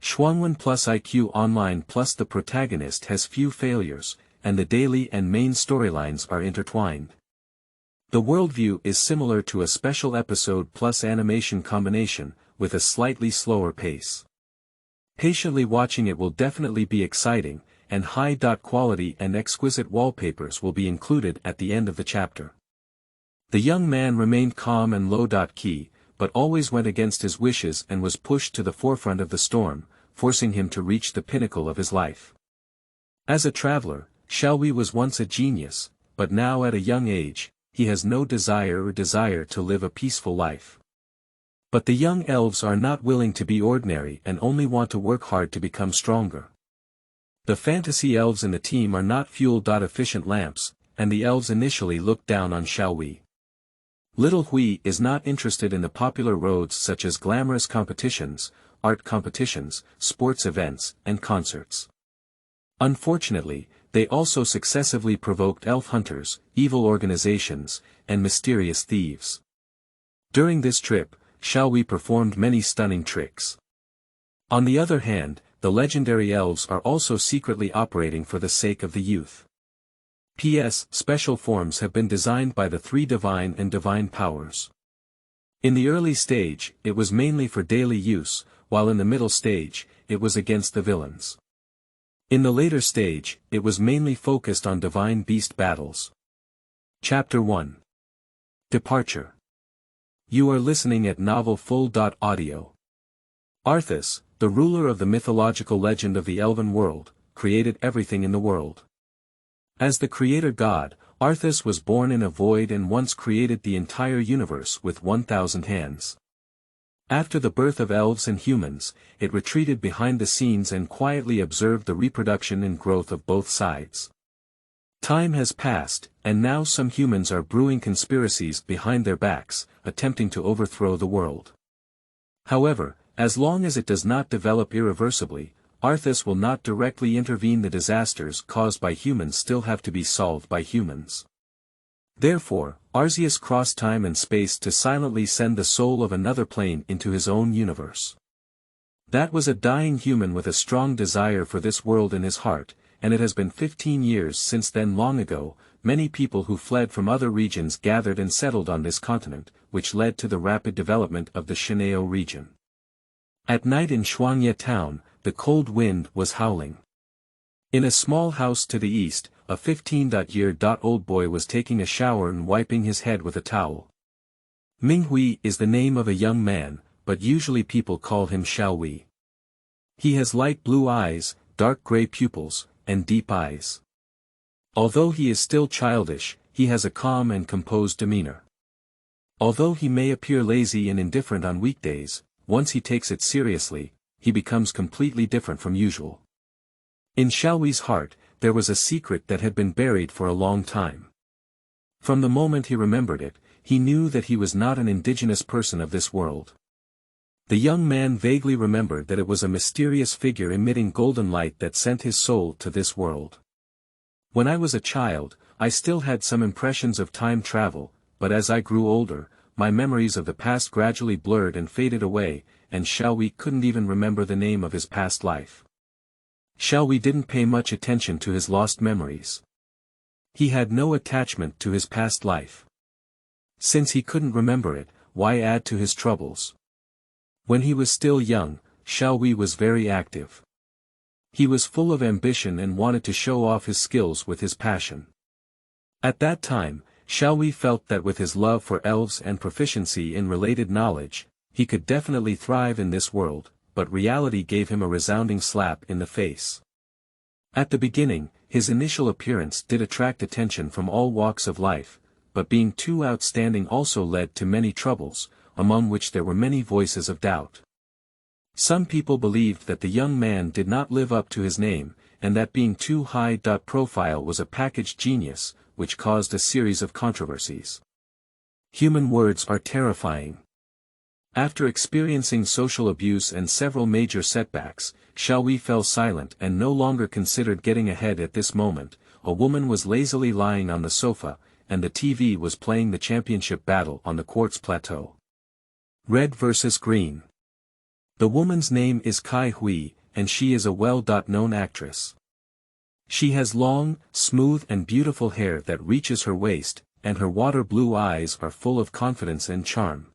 Shuangwen+IQ Online+The protagonist has few failures, and the daily and main storylines are intertwined. The worldview is similar to a special episode+animation combination, with a slightly slower pace. Patiently watching it will definitely be exciting, and high quality and exquisite wallpapers will be included at the end of the chapter. The young man remained calm and low-key, but always went against his wishes and was pushed to the forefront of the storm, forcing him to reach the pinnacle of his life. As a traveler, Xiaohui was once a genius, but now at a young age, he has no desire to live a peaceful life. But the young elves are not willing to be ordinary and only want to work hard to become stronger. The fantasy elves in the team are not fuel-efficient lamps, and the elves initially looked down on Xiaohui. Little Hui is not interested in the popular roads such as glamorous competitions, art competitions, sports events, and concerts. Unfortunately, they also successively provoked elf hunters, evil organizations, and mysterious thieves. During this trip, Xiaohui performed many stunning tricks. On the other hand, the legendary elves are also secretly operating for the sake of the youth. P.S. Special forms have been designed by the three divine and divine powers. In the early stage, it was mainly for daily use, while in the middle stage, it was against the villains. In the later stage, it was mainly focused on divine beast battles. Chapter 1. Departure. You are listening at Novel Full.audio. Arthas, the ruler of the mythological legend of the elven world, created everything in the world. As the creator god, Arthas was born in a void and once created the entire universe with 1,000 hands. After the birth of elves and humans, it retreated behind the scenes and quietly observed the reproduction and growth of both sides. Time has passed, and now some humans are brewing conspiracies behind their backs, attempting to overthrow the world. However, as long as it does not develop irreversibly, Arthas will not directly intervene. The disasters caused by humans still have to be solved by humans. Therefore, Arceus crossed time and space to silently send the soul of another plane into his own universe. That was a dying human with a strong desire for this world in his heart, and it has been 15 years since then. Long ago, many people who fled from other regions gathered and settled on this continent, which led to the rapid development of the Xiao region. At night in Shuangye town, the cold wind was howling. In a small house to the east, a 15-year-old boy was taking a shower and wiping his head with a towel. Minghui is the name of a young man, but usually people call him Xiaohui. He has light blue eyes, dark gray pupils, and deep eyes. Although he is still childish, he has a calm and composed demeanor. Although he may appear lazy and indifferent on weekdays, once he takes it seriously, he becomes completely different from usual. In Xiaohui's heart, there was a secret that had been buried for a long time. From the moment he remembered it, he knew that he was not an indigenous person of this world. The young man vaguely remembered that it was a mysterious figure emitting golden light that sent his soul to this world. When I was a child, I still had some impressions of time travel, but as I grew older, my memories of the past gradually blurred and faded away, and Xiaohui couldn't even remember the name of his past life. Xiaohui didn't pay much attention to his lost memories. He had no attachment to his past life. Since he couldn't remember it, why add to his troubles? When he was still young, Xiaohui was very active. He was full of ambition and wanted to show off his skills with his passion. At that time, Xiaohui felt that with his love for elves and proficiency in related knowledge, he could definitely thrive in this world, but reality gave him a resounding slap in the face. At the beginning, his initial appearance did attract attention from all walks of life, but being too outstanding also led to many troubles, among which there were many voices of doubt. Some people believed that the young man did not live up to his name, and that being too high profile was a packaged genius, which caused a series of controversies. Human words are terrifying. After experiencing social abuse and several major setbacks, Xiaohui fell silent and no longer considered getting ahead. At this moment, a woman was lazily lying on the sofa, and the TV was playing the championship battle on the quartz plateau. Red versus green. The woman's name is Xiaohui, and she is a well-known actress. She has long, smooth and beautiful hair that reaches her waist, and her water-blue eyes are full of confidence and charm.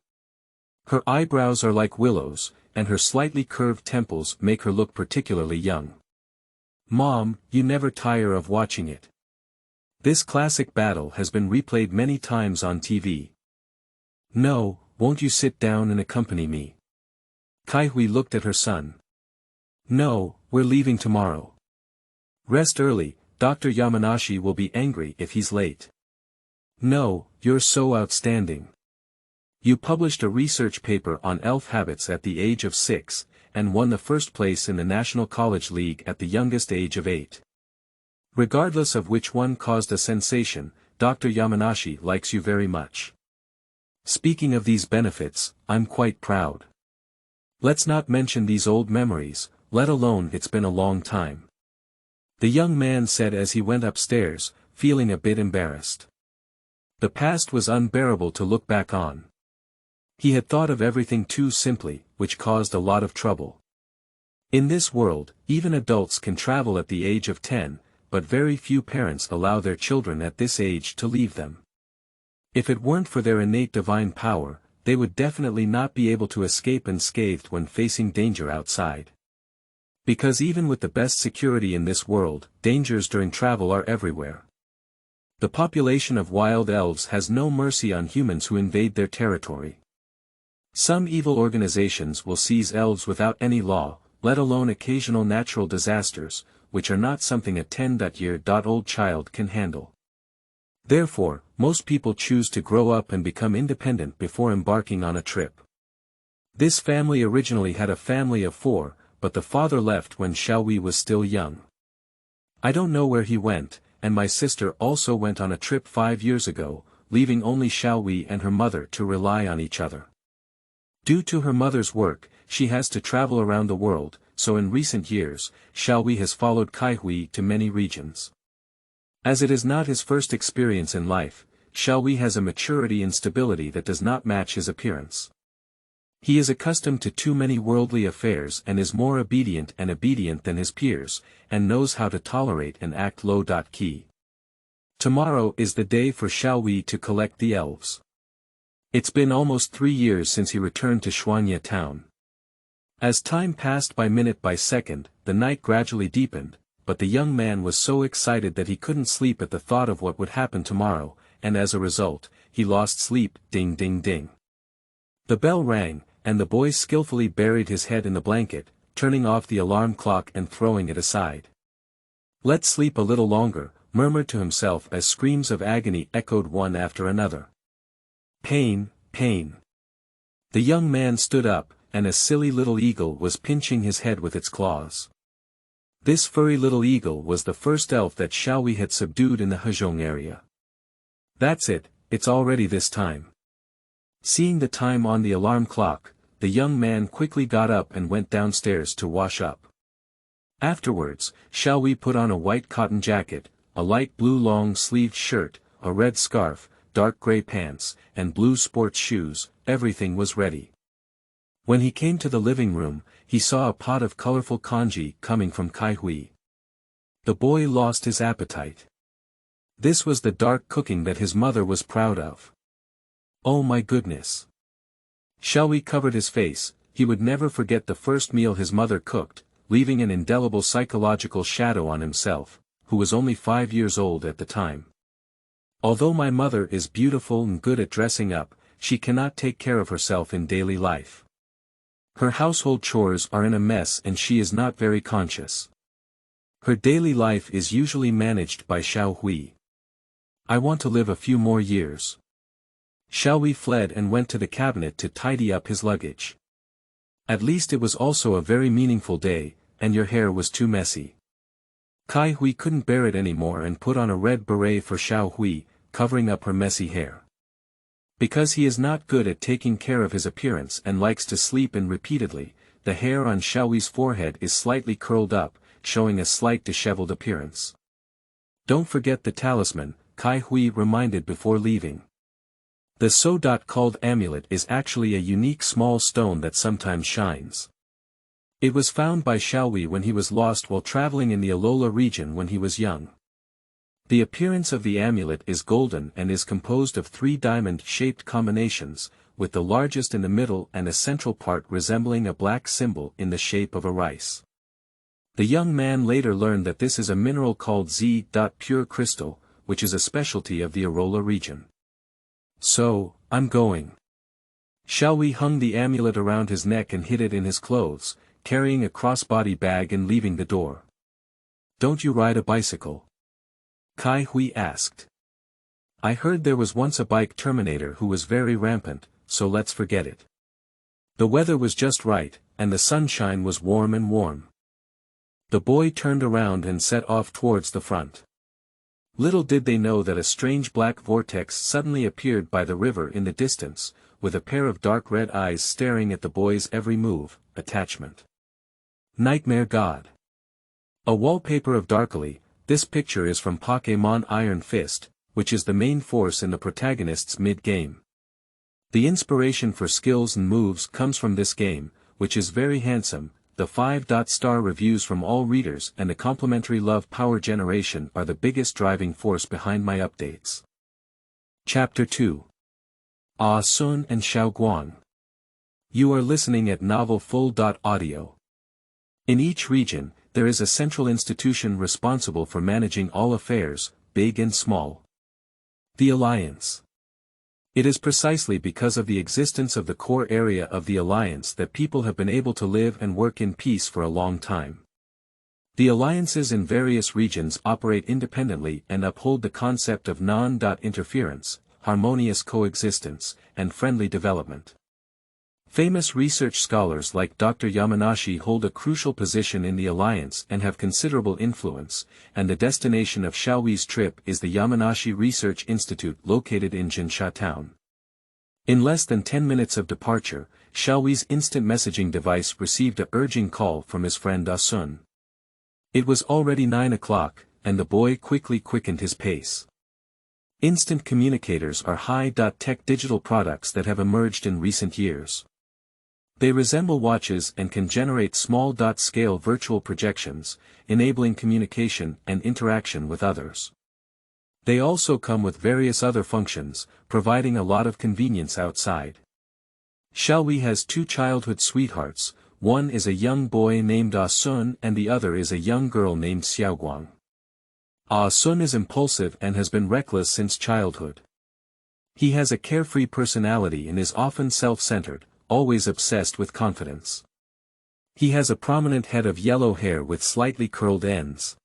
Her eyebrows are like willows, and her slightly curved temples make her look particularly young. Mom, you never tire of watching it. This classic battle has been replayed many times on TV. No, won't you sit down and accompany me? Xiaohui looked at her son. No, we're leaving tomorrow. Rest early, Dr. Yamanashi will be angry if he's late. No, you're so outstanding. You published a research paper on elf habits at the age of 6, and won the first place in the National College League at the youngest age of 8. Regardless of which one caused a sensation, Dr. Yamanashi likes you very much. Speaking of these benefits, I'm quite proud. Let's not mention these old memories, let alone it's been a long time. The young man said as he went upstairs, feeling a bit embarrassed. The past was unbearable to look back on. He had thought of everything too simply, which caused a lot of trouble. In this world, even adults can travel at the age of 10, but very few parents allow their children at this age to leave them. If it weren't for their innate divine power, they would definitely not be able to escape unscathed when facing danger outside. Because even with the best security in this world, dangers during travel are everywhere. The population of wild elves has no mercy on humans who invade their territory. Some evil organizations will seize elves without any law, let alone occasional natural disasters, which are not something a 10-year-old child can handle. Therefore, most people choose to grow up and become independent before embarking on a trip. This family originally had a family of 4, but the father left when Xiaohui was still young. I don't know where he went, and my sister also went on a trip 5 years ago, leaving only Xiaohui and her mother to rely on each other. Due to her mother's work, she has to travel around the world, so in recent years, Xiaohui has followed Xiaohui to many regions. As it is not his first experience in life, Xiaohui has a maturity and stability that does not match his appearance. He is accustomed to too many worldly affairs and is more obedient than his peers, and knows how to tolerate and act low-key. Tomorrow is the day for Xiaohui to collect the elves. It's been almost 3 years since he returned to Shuangwen town. As time passed by minute by second, the night gradually deepened, but the young man was so excited that he couldn't sleep at the thought of what would happen tomorrow, and as a result, he lost sleep. Ding ding ding. The bell rang, and the boy skillfully buried his head in the blanket, turning off the alarm clock and throwing it aside. Let's sleep a little longer, murmured to himself as screams of agony echoed one after another. Pain, pain. The young man stood up, and a silly little eagle was pinching his head with its claws. This furry little eagle was the first elf that Xiaohui had subdued in the Hezhong area. That's it, it's already this time. Seeing the time on the alarm clock, the young man quickly got up and went downstairs to wash up. Afterwards, Xiaohui put on a white cotton jacket, a light blue long-sleeved shirt, a red scarf, dark gray pants, and blue sports shoes. Everything was ready. When he came to the living room, he saw a pot of colorful congee coming from Xiaohui. The boy lost his appetite. This was the dark cooking that his mother was proud of. Oh my goodness. Xiaohui covered his face. He would never forget the first meal his mother cooked, leaving an indelible psychological shadow on himself, who was only 5 years old at the time. Although my mother is beautiful and good at dressing up, she cannot take care of herself in daily life. Her household chores are in a mess and she is not very conscious. Her daily life is usually managed by Xiaohui. I want to live a few more years. Xiaohui fled and went to the cabinet to tidy up his luggage. At least it was also a very meaningful day, and your hair was too messy. Xiaohui couldn't bear it anymore and put on a red beret for Xiaohui, covering up her messy hair. Because he is not good at taking care of his appearance and likes to sleep in repeatedly, the hair on Xiaohui's forehead is slightly curled up, showing a slight disheveled appearance. Don't forget the talisman, Xiaohui reminded before leaving. The so-called amulet is actually a unique small stone that sometimes shines. It was found by Xiaohui when he was lost while traveling in the Alola region when he was young. The appearance of the amulet is golden and is composed of 3 diamond-shaped combinations, with the largest in the middle and a central part resembling a black symbol in the shape of a rice. The young man later learned that this is a mineral called Z.pure crystal, which is a specialty of the Alola region. So, I'm going. Xiaohui hung the amulet around his neck and hid it in his clothes, carrying a crossbody bag and leaving the door. Don't you ride a bicycle? Kai Hui asked. I heard there was once a bike terminator who was very rampant, so let's forget it. The weather was just right, and the sunshine was warm and warm. The boy turned around and set off towards the front. Little did they know that a strange black vortex suddenly appeared by the river in the distance, with a pair of dark red eyes staring at the boy's every move. Attachment. Nightmare God. A wallpaper of Darkly. This picture is from Pokémon Iron Fist, which is the main force in the protagonist's mid-game. The inspiration for skills and moves comes from this game, which is very handsome. The 5-star reviews from all readers and the complimentary love power generation are the biggest driving force behind my updates. Chapter 2. Ah Sun and Xiao Guang. You are listening at novelfull.audio. In each region, there is a central institution responsible for managing all affairs, big and small. The Alliance. It is precisely because of the existence of the core area of the Alliance that people have been able to live and work in peace for a long time. The alliances in various regions operate independently and uphold the concept of non-interference, harmonious coexistence, and friendly development. Famous research scholars like Dr. Yamanashi hold a crucial position in the alliance and have considerable influence, and the destination of Xiaohui's trip is the Yamanashi Research Institute located in Jinsha town. In less than 10 minutes of departure, Xiaohui's instant messaging device received a urging call from his friend Ah Sun. It was already 9 o'clock, and the boy quickly quickened his pace. Instant communicators are high-tech digital products that have emerged in recent years. They resemble watches and can generate small-scale virtual projections, enabling communication and interaction with others. They also come with various other functions, providing a lot of convenience outside. Xiaohui has 2 childhood sweethearts, one is a young boy named Ah Sun and the other is a young girl named Xiao Guang. Ah Sun is impulsive and has been reckless since childhood. He has a carefree personality and is often self-centered, always obsessed with confidence. He has a prominent head of yellow hair with slightly curled ends.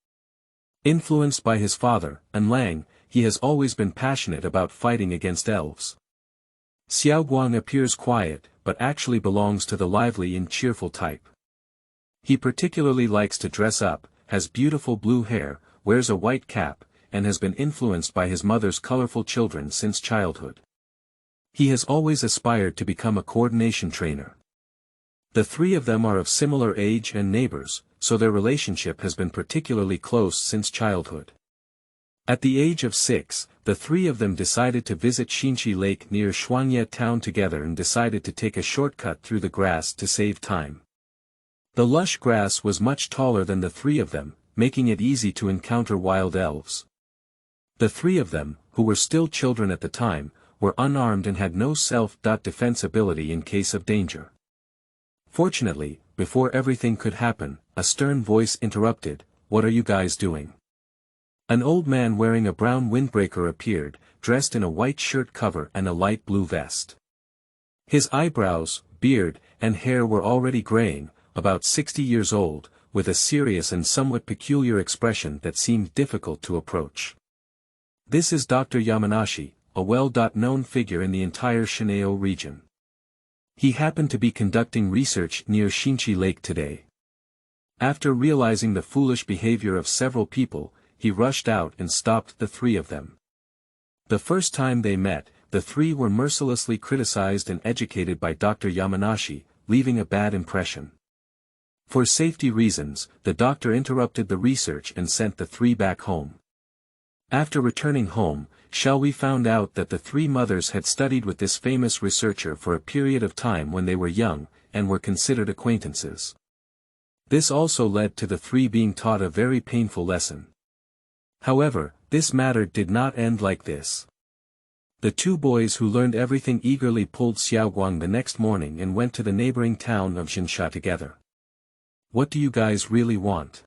Influenced by his father, An Lang, he has always been passionate about fighting against elves. Xiao Guang appears quiet, but actually belongs to the lively and cheerful type. He particularly likes to dress up, has beautiful blue hair, wears a white cap, and has been influenced by his mother's colorful children since childhood. He has always aspired to become a coordination trainer. The 3 of them are of similar age and neighbors, so their relationship has been particularly close since childhood. At the age of 6, the 3 of them decided to visit Xinchi Lake near Shuangwen town together and decided to take a shortcut through the grass to save time. The lush grass was much taller than the 3 of them, making it easy to encounter wild elves. The 3 of them, who were still children at the time, were unarmed and had no self-defense ability in case of danger. Fortunately, before everything could happen, a stern voice interrupted, "What are you guys doing?" An old man wearing a brown windbreaker appeared, dressed in a white shirt cover and a light blue vest. His eyebrows, beard, and hair were already graying, about 60 years old, with a serious and somewhat peculiar expression that seemed difficult to approach. This is Dr. Yamanashi, a well-known figure in the entire Shinao region. He happened to be conducting research near Xinchi Lake today. After realizing the foolish behavior of several people, he rushed out and stopped the 3 of them. The first time they met, the 3 were mercilessly criticized and educated by Dr. Yamanashi, leaving a bad impression. For safety reasons, the doctor interrupted the research and sent the 3 back home. After returning home, Xiaohui found out that the 3 mothers had studied with this famous researcher for a period of time when they were young, and were considered acquaintances. This also led to the three being taught a very painful lesson. However, this matter did not end like this. The two boys who learned everything eagerly pulled Xiaoguang the next morning and went to the neighboring town of Xinsha together. What do you guys really want?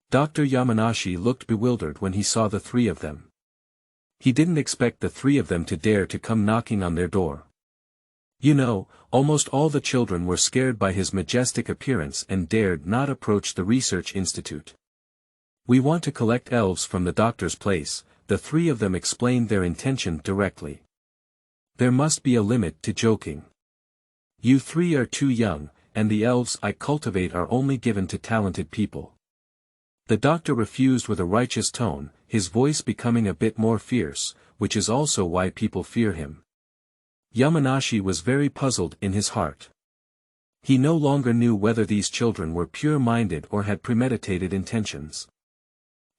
Dr. Yamanashi looked bewildered when he saw the three of them. He didn't expect the three of them to dare to come knocking on their door. You know, almost all the children were scared by his majestic appearance and dared not approach the research institute. We want to collect elves from the doctor's place, the three of them explained their intention directly. There must be a limit to joking. You three are too young, and the elves I cultivate are only given to talented people. The doctor refused with a righteous tone, his voice becoming a bit more fierce, which is also why people fear him. Yamanashi was very puzzled in his heart. He no longer knew whether these children were pure-minded or had premeditated intentions.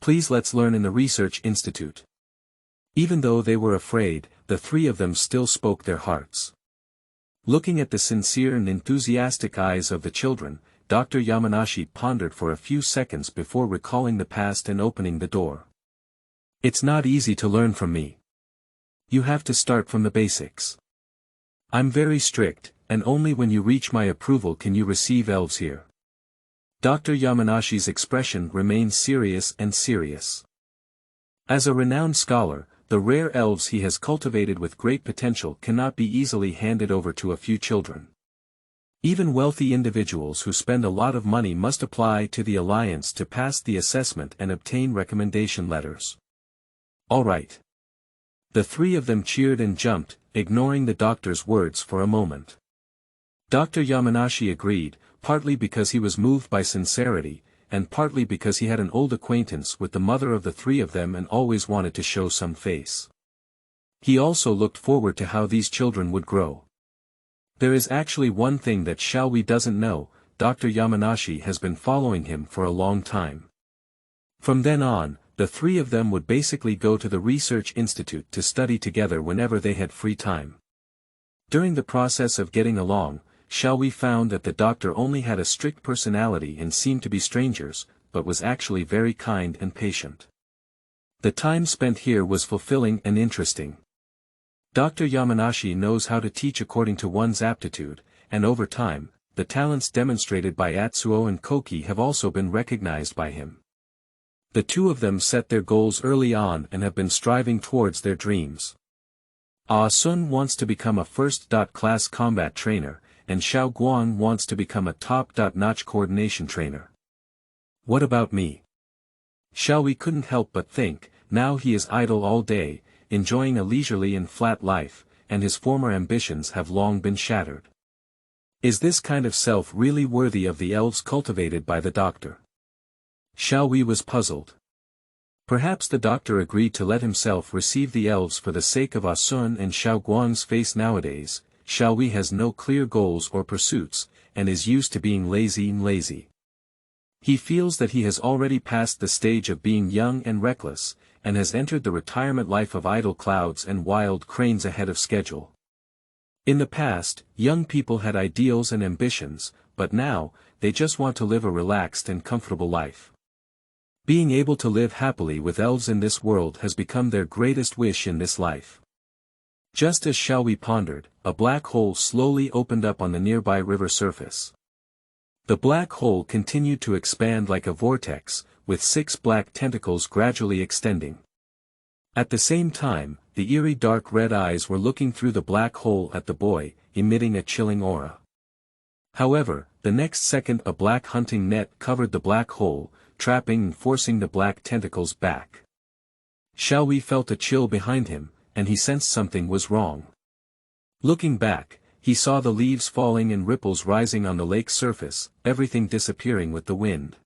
Please, let's learn in the research institute. Even though they were afraid, the three of them still spoke their hearts. Looking at the sincere and enthusiastic eyes of the children, Dr. Yamanashi pondered for a few seconds before recalling the past and opening the door. It's not easy to learn from me. You have to start from the basics. I'm very strict, and only when you reach my approval can you receive elves here. Dr. Yamanashi's expression remained serious and serious. As a renowned scholar, the rare elves he has cultivated with great potential cannot be easily handed over to a few children. Even wealthy individuals who spend a lot of money must apply to the alliance to pass the assessment and obtain recommendation letters. All right. The three of them cheered and jumped, ignoring the doctor's words for a moment. Dr. Yamanashi agreed, partly because he was moved by sincerity, and partly because he had an old acquaintance with the mother of the three of them and always wanted to show some face. He also looked forward to how these children would grow. There is actually one thing that Xiaohui doesn't know, Dr. Yamanashi has been following him for a long time. From then on, the three of them would basically go to the research institute to study together whenever they had free time. During the process of getting along, Xiaohui found that the doctor only had a strict personality and seemed to be strangers, but was actually very kind and patient. The time spent here was fulfilling and interesting. Dr. Yamanashi knows how to teach according to one's aptitude, and over time, the talents demonstrated by Atsuo and Koki have also been recognized by him. The two of them set their goals early on and have been striving towards their dreams. Sun wants to become a first-class combat trainer, and Xiao Guang wants to become a top-notch coordination trainer. What about me? Xiaohui couldn't help but think, now he is idle all day, enjoying a leisurely and flat life, and his former ambitions have long been shattered. Is this kind of self really worthy of the elves cultivated by the doctor? Xiaohui was puzzled. Perhaps the doctor agreed to let himself receive the elves for the sake of Sun and Xiao Guang's face nowadays. Xiaohui has no clear goals or pursuits, and is used to being lazy. He feels that he has already passed the stage of being young and reckless, and has entered the retirement life of idle clouds and wild cranes ahead of schedule. In the past, young people had ideals and ambitions, but now, they just want to live a relaxed and comfortable life. Being able to live happily with elves in this world has become their greatest wish in this life. Just as Xiaohui pondered, a black hole slowly opened up on the nearby river surface. The black hole continued to expand like a vortex, with 6 black tentacles gradually extending. At the same time, the eerie dark red eyes were looking through the black hole at the boy, emitting a chilling aura. However, the next second a black hunting net covered the black hole, trapping and forcing the black tentacles back. Xiaohui felt a chill behind him, and he sensed something was wrong. Looking back, he saw the leaves falling and ripples rising on the lake's surface, everything disappearing with the wind.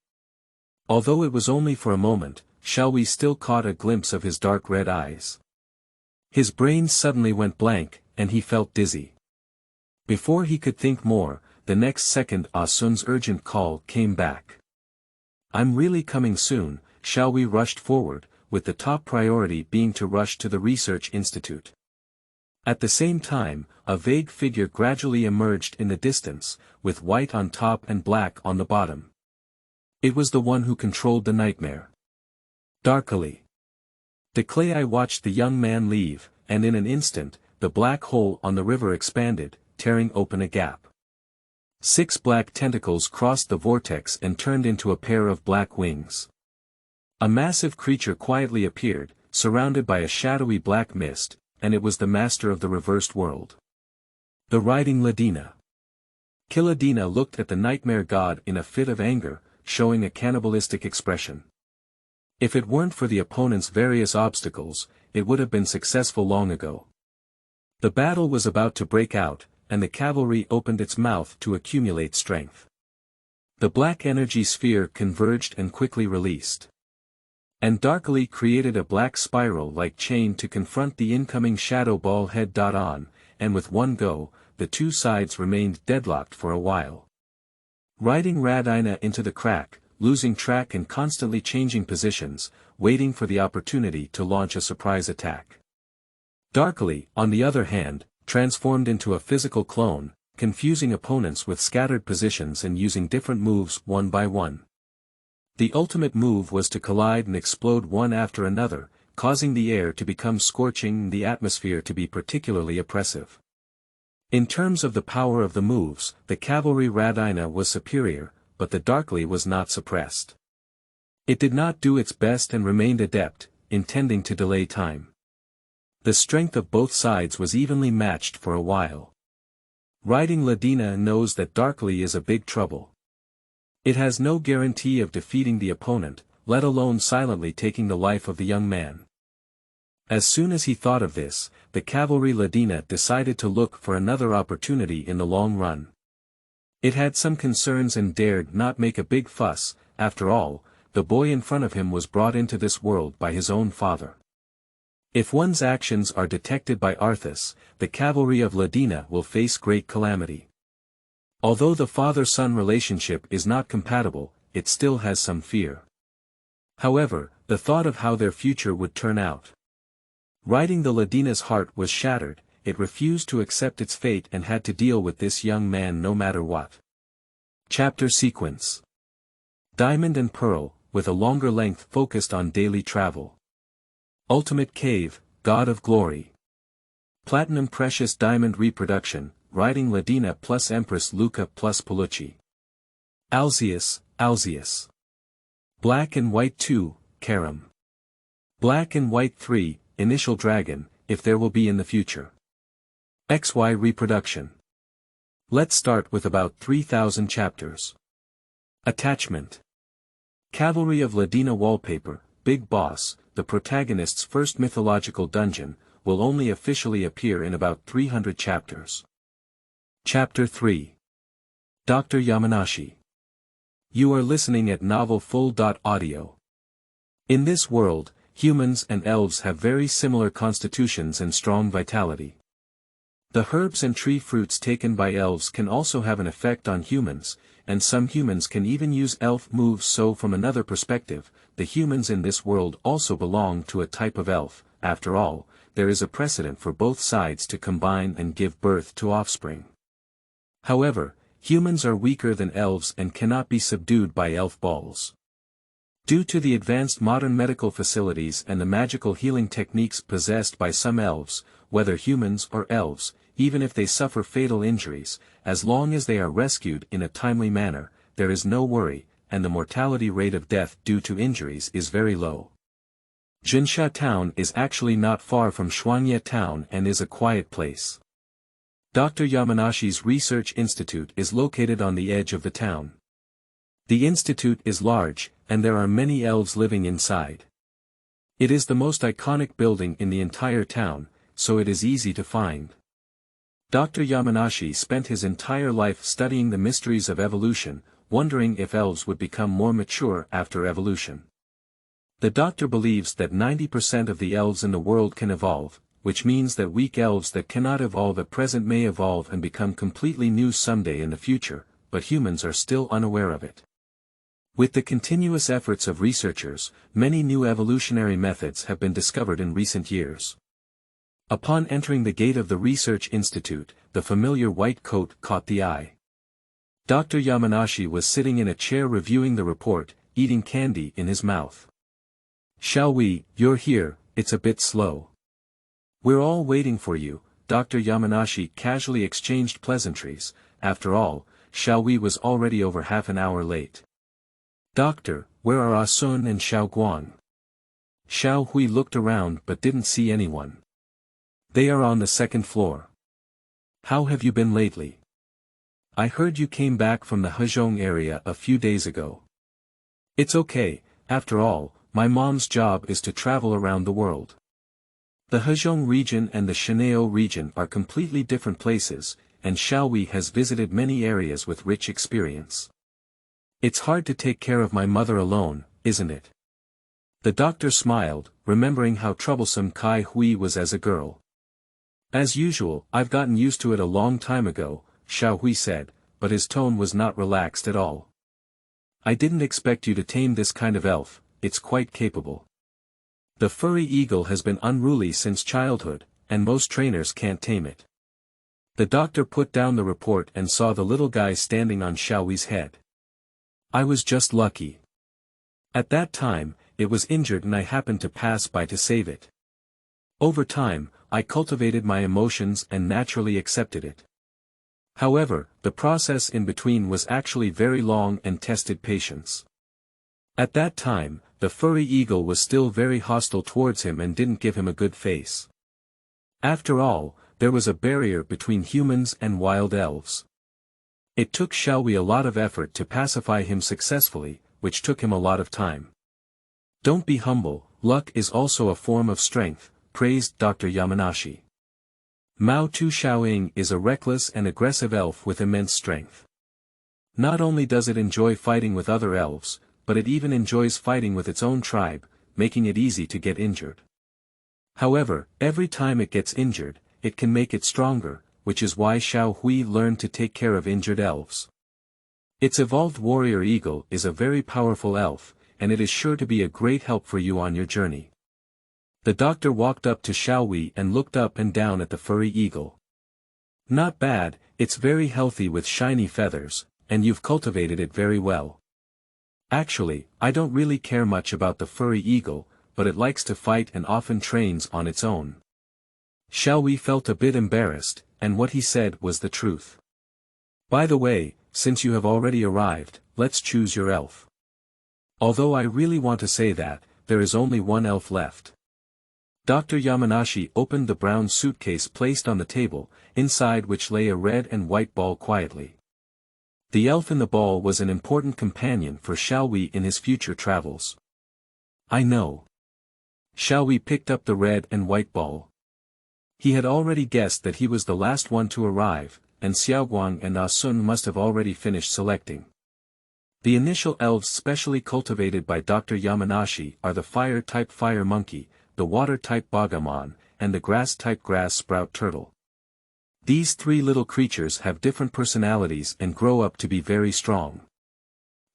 Although it was only for a moment, Xiaohui still caught a glimpse of his dark red eyes. His brain suddenly went blank, and he felt dizzy. Before he could think more, the next second Sun's urgent call came back. I'm really coming soon, Xiaohui rushed forward, with the top priority being to rush to the research institute. At the same time, a vague figure gradually emerged in the distance, with white on top and black on the bottom. It was the one who controlled the nightmare. Darkly. I watched the young man leave, and in an instant, the black hole on the river expanded, tearing open a gap. 6 black tentacles crossed the vortex and turned into a pair of black wings. A massive creature quietly appeared, surrounded by a shadowy black mist, and it was the master of the reversed world. The riding Ladina. Kiladina looked at the nightmare god in a fit of anger, showing a cannibalistic expression. If it weren't for the opponent's various obstacles, it would have been successful long ago. The battle was about to break out, and the cavalry opened its mouth to accumulate strength. The black energy sphere converged and quickly released. And darkly created a black spiral-like chain to confront the incoming shadow ball head. On, and with one go, the two sides remained deadlocked for a while. Riding Radina into the crack, losing track and constantly changing positions, waiting for the opportunity to launch a surprise attack. Darkly, on the other hand, transformed into a physical clone, confusing opponents with scattered positions and using different moves one by one. The ultimate move was to collide and explode one after another, causing the air to become scorching and the atmosphere to be particularly oppressive. In terms of the power of the moves, the cavalry Radina was superior, but the Darkly was not suppressed. It did not do its best and remained adept, intending to delay time. The strength of both sides was evenly matched for a while. Riding Ladina knows that Darkly is a big trouble. It has no guarantee of defeating the opponent, let alone silently taking the life of the young man. As soon as he thought of this, the cavalry Ladina decided to look for another opportunity in the long run. It had some concerns and dared not make a big fuss. After all, the boy in front of him was brought into this world by his own father. If one's actions are detected by Arthas, the cavalry of Ladina will face great calamity. Although the father-son relationship is not compatible, it still has some fear. However, the thought of how their future would turn out. Riding the Ladina's heart was shattered, it refused to accept its fate and had to deal with this young man no matter what. Chapter Sequence. Diamond and Pearl, with a longer length focused on daily travel. Ultimate Cave, God of Glory. Platinum Precious Diamond Reproduction, Riding Ladina plus Empress Luca plus Palucci. Alzius. Black and White 2, Karam. Black and White 3, Initial Dragon, if there will be in the future. XY Reproduction. Let's start with about 3,000 chapters. Attachment. Cavalry of Ladina Wallpaper, Big Boss, the protagonist's first mythological dungeon, will only officially appear in about 300 chapters. Chapter 3. Dr. Yamanashi. You are listening at novelfull.audio. In this world, humans and elves have very similar constitutions and strong vitality. The herbs and tree fruits taken by elves can also have an effect on humans, and some humans can even use elf moves. So from another perspective, the humans in this world also belong to a type of elf. After all, there is a precedent for both sides to combine and give birth to offspring. However, humans are weaker than elves and cannot be subdued by elf balls. Due to the advanced modern medical facilities and the magical healing techniques possessed by some elves, whether humans or elves, even if they suffer fatal injuries, as long as they are rescued in a timely manner, there is no worry, and the mortality rate of death due to injuries is very low. Jinsha town is actually not far from Shuangwen town and is a quiet place. Dr. Yamanashi's research institute is located on the edge of the town. The institute is large, and there are many elves living inside. It is the most iconic building in the entire town, so it is easy to find. Dr. Yamanashi spent his entire life studying the mysteries of evolution, wondering if elves would become more mature after evolution. The doctor believes that 90% of the elves in the world can evolve, which means that weak elves that cannot evolve at present may evolve and become completely new someday in the future, but humans are still unaware of it. With the continuous efforts of researchers, many new evolutionary methods have been discovered in recent years. Upon entering the gate of the research institute, the familiar white coat caught the eye. Dr. Yamanashi was sitting in a chair reviewing the report, eating candy in his mouth. Xiaohui, you're here, it's a bit slow. We're all waiting for you. Dr. Yamanashi casually exchanged pleasantries. After all, Xiaohui was already over half an hour late. Doctor, where are Ah Sun and Xiao Guang? Xiaohui looked around but didn't see anyone. They are on the second floor. How have you been lately? I heard you came back from the Hezhong area a few days ago. It's okay, after all, my mom's job is to travel around the world. The Hezhong region and the Shanao region are completely different places, and Xiaohui has visited many areas with rich experience. It's hard to take care of my mother alone, isn't it? The doctor smiled, remembering how troublesome Kai Hui was as a girl. As usual, I've gotten used to it a long time ago, Xiaohui said, but his tone was not relaxed at all. I didn't expect you to tame this kind of elf, it's quite capable. The furry eagle has been unruly since childhood, and most trainers can't tame it. The doctor put down the report and saw the little guy standing on Xiaohui's head. I was just lucky. At that time, it was injured and I happened to pass by to save it. Over time, I cultivated my emotions and naturally accepted it. However, the process in between was actually very long and tested patience. At that time, the furry eagle was still very hostile towards him and didn't give him a good face. After all, there was a barrier between humans and wild elves. It took Xiaohui a lot of effort to pacify him successfully, which took him a lot of time. Don't be humble, luck is also a form of strength, praised Dr. Yamanashi. Mao Tu Xiaoying is a reckless and aggressive elf with immense strength. Not only does it enjoy fighting with other elves, but it even enjoys fighting with its own tribe, making it easy to get injured. However, every time it gets injured, it can make it stronger, which is why Xiaohui learned to take care of injured elves. Its evolved warrior eagle is a very powerful elf, and it is sure to be a great help for you on your journey. The doctor walked up to Xiaohui and looked up and down at the furry eagle. Not bad, it's very healthy with shiny feathers, and you've cultivated it very well. Actually, I don't really care much about the furry eagle, but it likes to fight and often trains on its own. Xiaohui felt a bit embarrassed, and what he said was the truth. By the way, since you have already arrived, let's choose your elf. Although I really want to say that, there is only one elf left. Dr. Yamanashi opened the brown suitcase placed on the table, inside which lay a red and white ball quietly. The elf in the ball was an important companion for Xiaohui in his future travels. I know. Xiaohui picked up the red and white ball. He had already guessed that he was the last one to arrive, and Xiaoguang and Ah Sun must have already finished selecting. The initial elves specially cultivated by Dr. Yamanashi are the fire-type fire monkey, the water-type bogamon, and the grass-type grass sprout turtle. These three little creatures have different personalities and grow up to be very strong.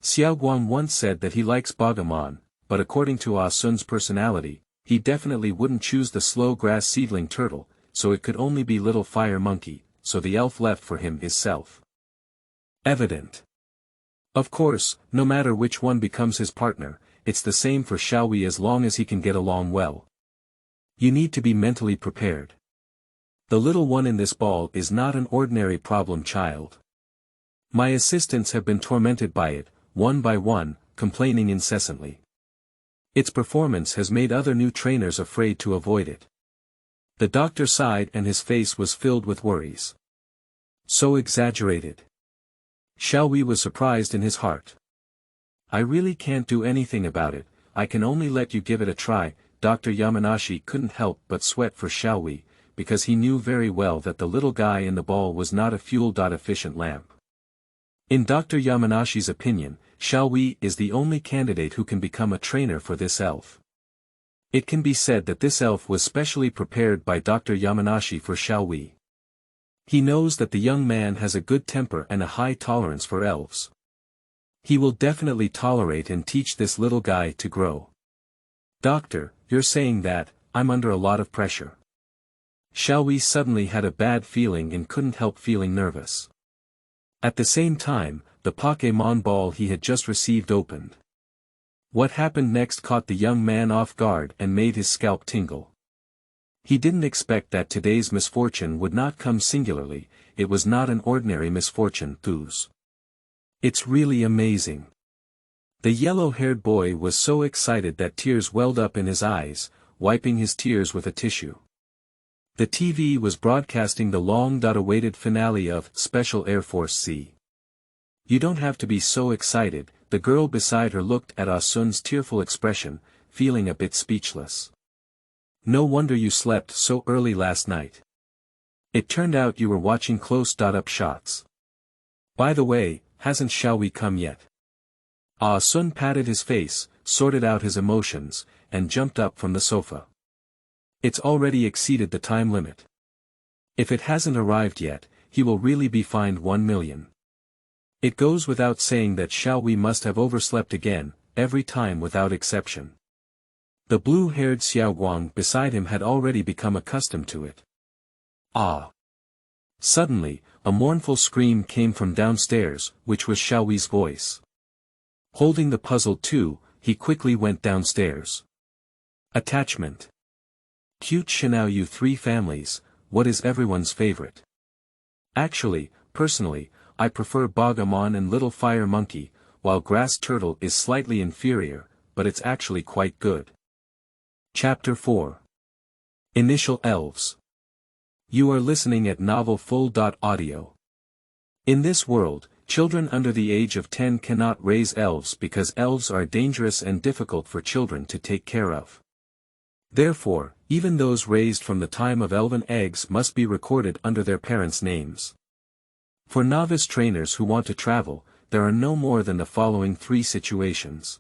Xiaoguang once said that he likes bogamon, but according to Ah Sun's personality, he definitely wouldn't choose the slow grass seedling turtle, so it could only be little fire monkey, so the elf left for him is self-evident. Of course, no matter which one becomes his partner, it's the same for Xiaohui as long as he can get along well. You need to be mentally prepared. The little one in this ball is not an ordinary problem child. My assistants have been tormented by it, one by one, complaining incessantly. Its performance has made other new trainers afraid to avoid it. The doctor sighed and his face was filled with worries. So exaggerated. Xiaohui was surprised in his heart. I really can't do anything about it, I can only let you give it a try. Dr. Yamanashi couldn't help but sweat for Xiaohui, because he knew very well that the little guy in the ball was not a fuel-efficient lamp. In Dr. Yamanashi's opinion, Xiaohui is the only candidate who can become a trainer for this elf. It can be said that this elf was specially prepared by Dr. Yamanashi for Xiaohui. He knows that the young man has a good temper and a high tolerance for elves. He will definitely tolerate and teach this little guy to grow. Doctor, you're saying that, I'm under a lot of pressure. Xiaohui suddenly had a bad feeling and couldn't help feeling nervous. At the same time, the Pokémon ball he had just received opened. What happened next caught the young man off guard and made his scalp tingle. He didn't expect that today's misfortune would not come singularly. It was not an ordinary misfortune, Thus. It's really amazing. The yellow-haired boy was so excited that tears welled up in his eyes, wiping his tears with a tissue. The TV was broadcasting the long-awaited finale of Special Air Force C. You don't have to be so excited, the girl beside her looked at Ah Sun's tearful expression, feeling a bit speechless. No wonder you slept so early last night. It turned out you were watching close-up shots. By the way, hasn't Xiaohui come yet? Ah Sun patted his face, sorted out his emotions, and jumped up from the sofa. It's already exceeded the time limit. If it hasn't arrived yet, he will really be fined 1 million. It goes without saying that Xiaohui must have overslept again, every time without exception. The blue-haired Guang beside him had already become accustomed to it. Ah! Suddenly, a mournful scream came from downstairs, which was Xiaohui's voice. Holding the puzzle too, he quickly went downstairs. Attachment. Cute Xiaohui 3 families, what is everyone's favorite? Actually, personally, I prefer Bogamon and Little Fire Monkey, while Grass Turtle is slightly inferior, but it's actually quite good. Chapter 4. Initial Elves. You are listening at Novel Full.audio. In this world, children under the age of 10 cannot raise elves because elves are dangerous and difficult for children to take care of. Therefore, even those raised from the time of elven eggs must be recorded under their parents' names. For novice trainers who want to travel, there are no more than the following 3 situations.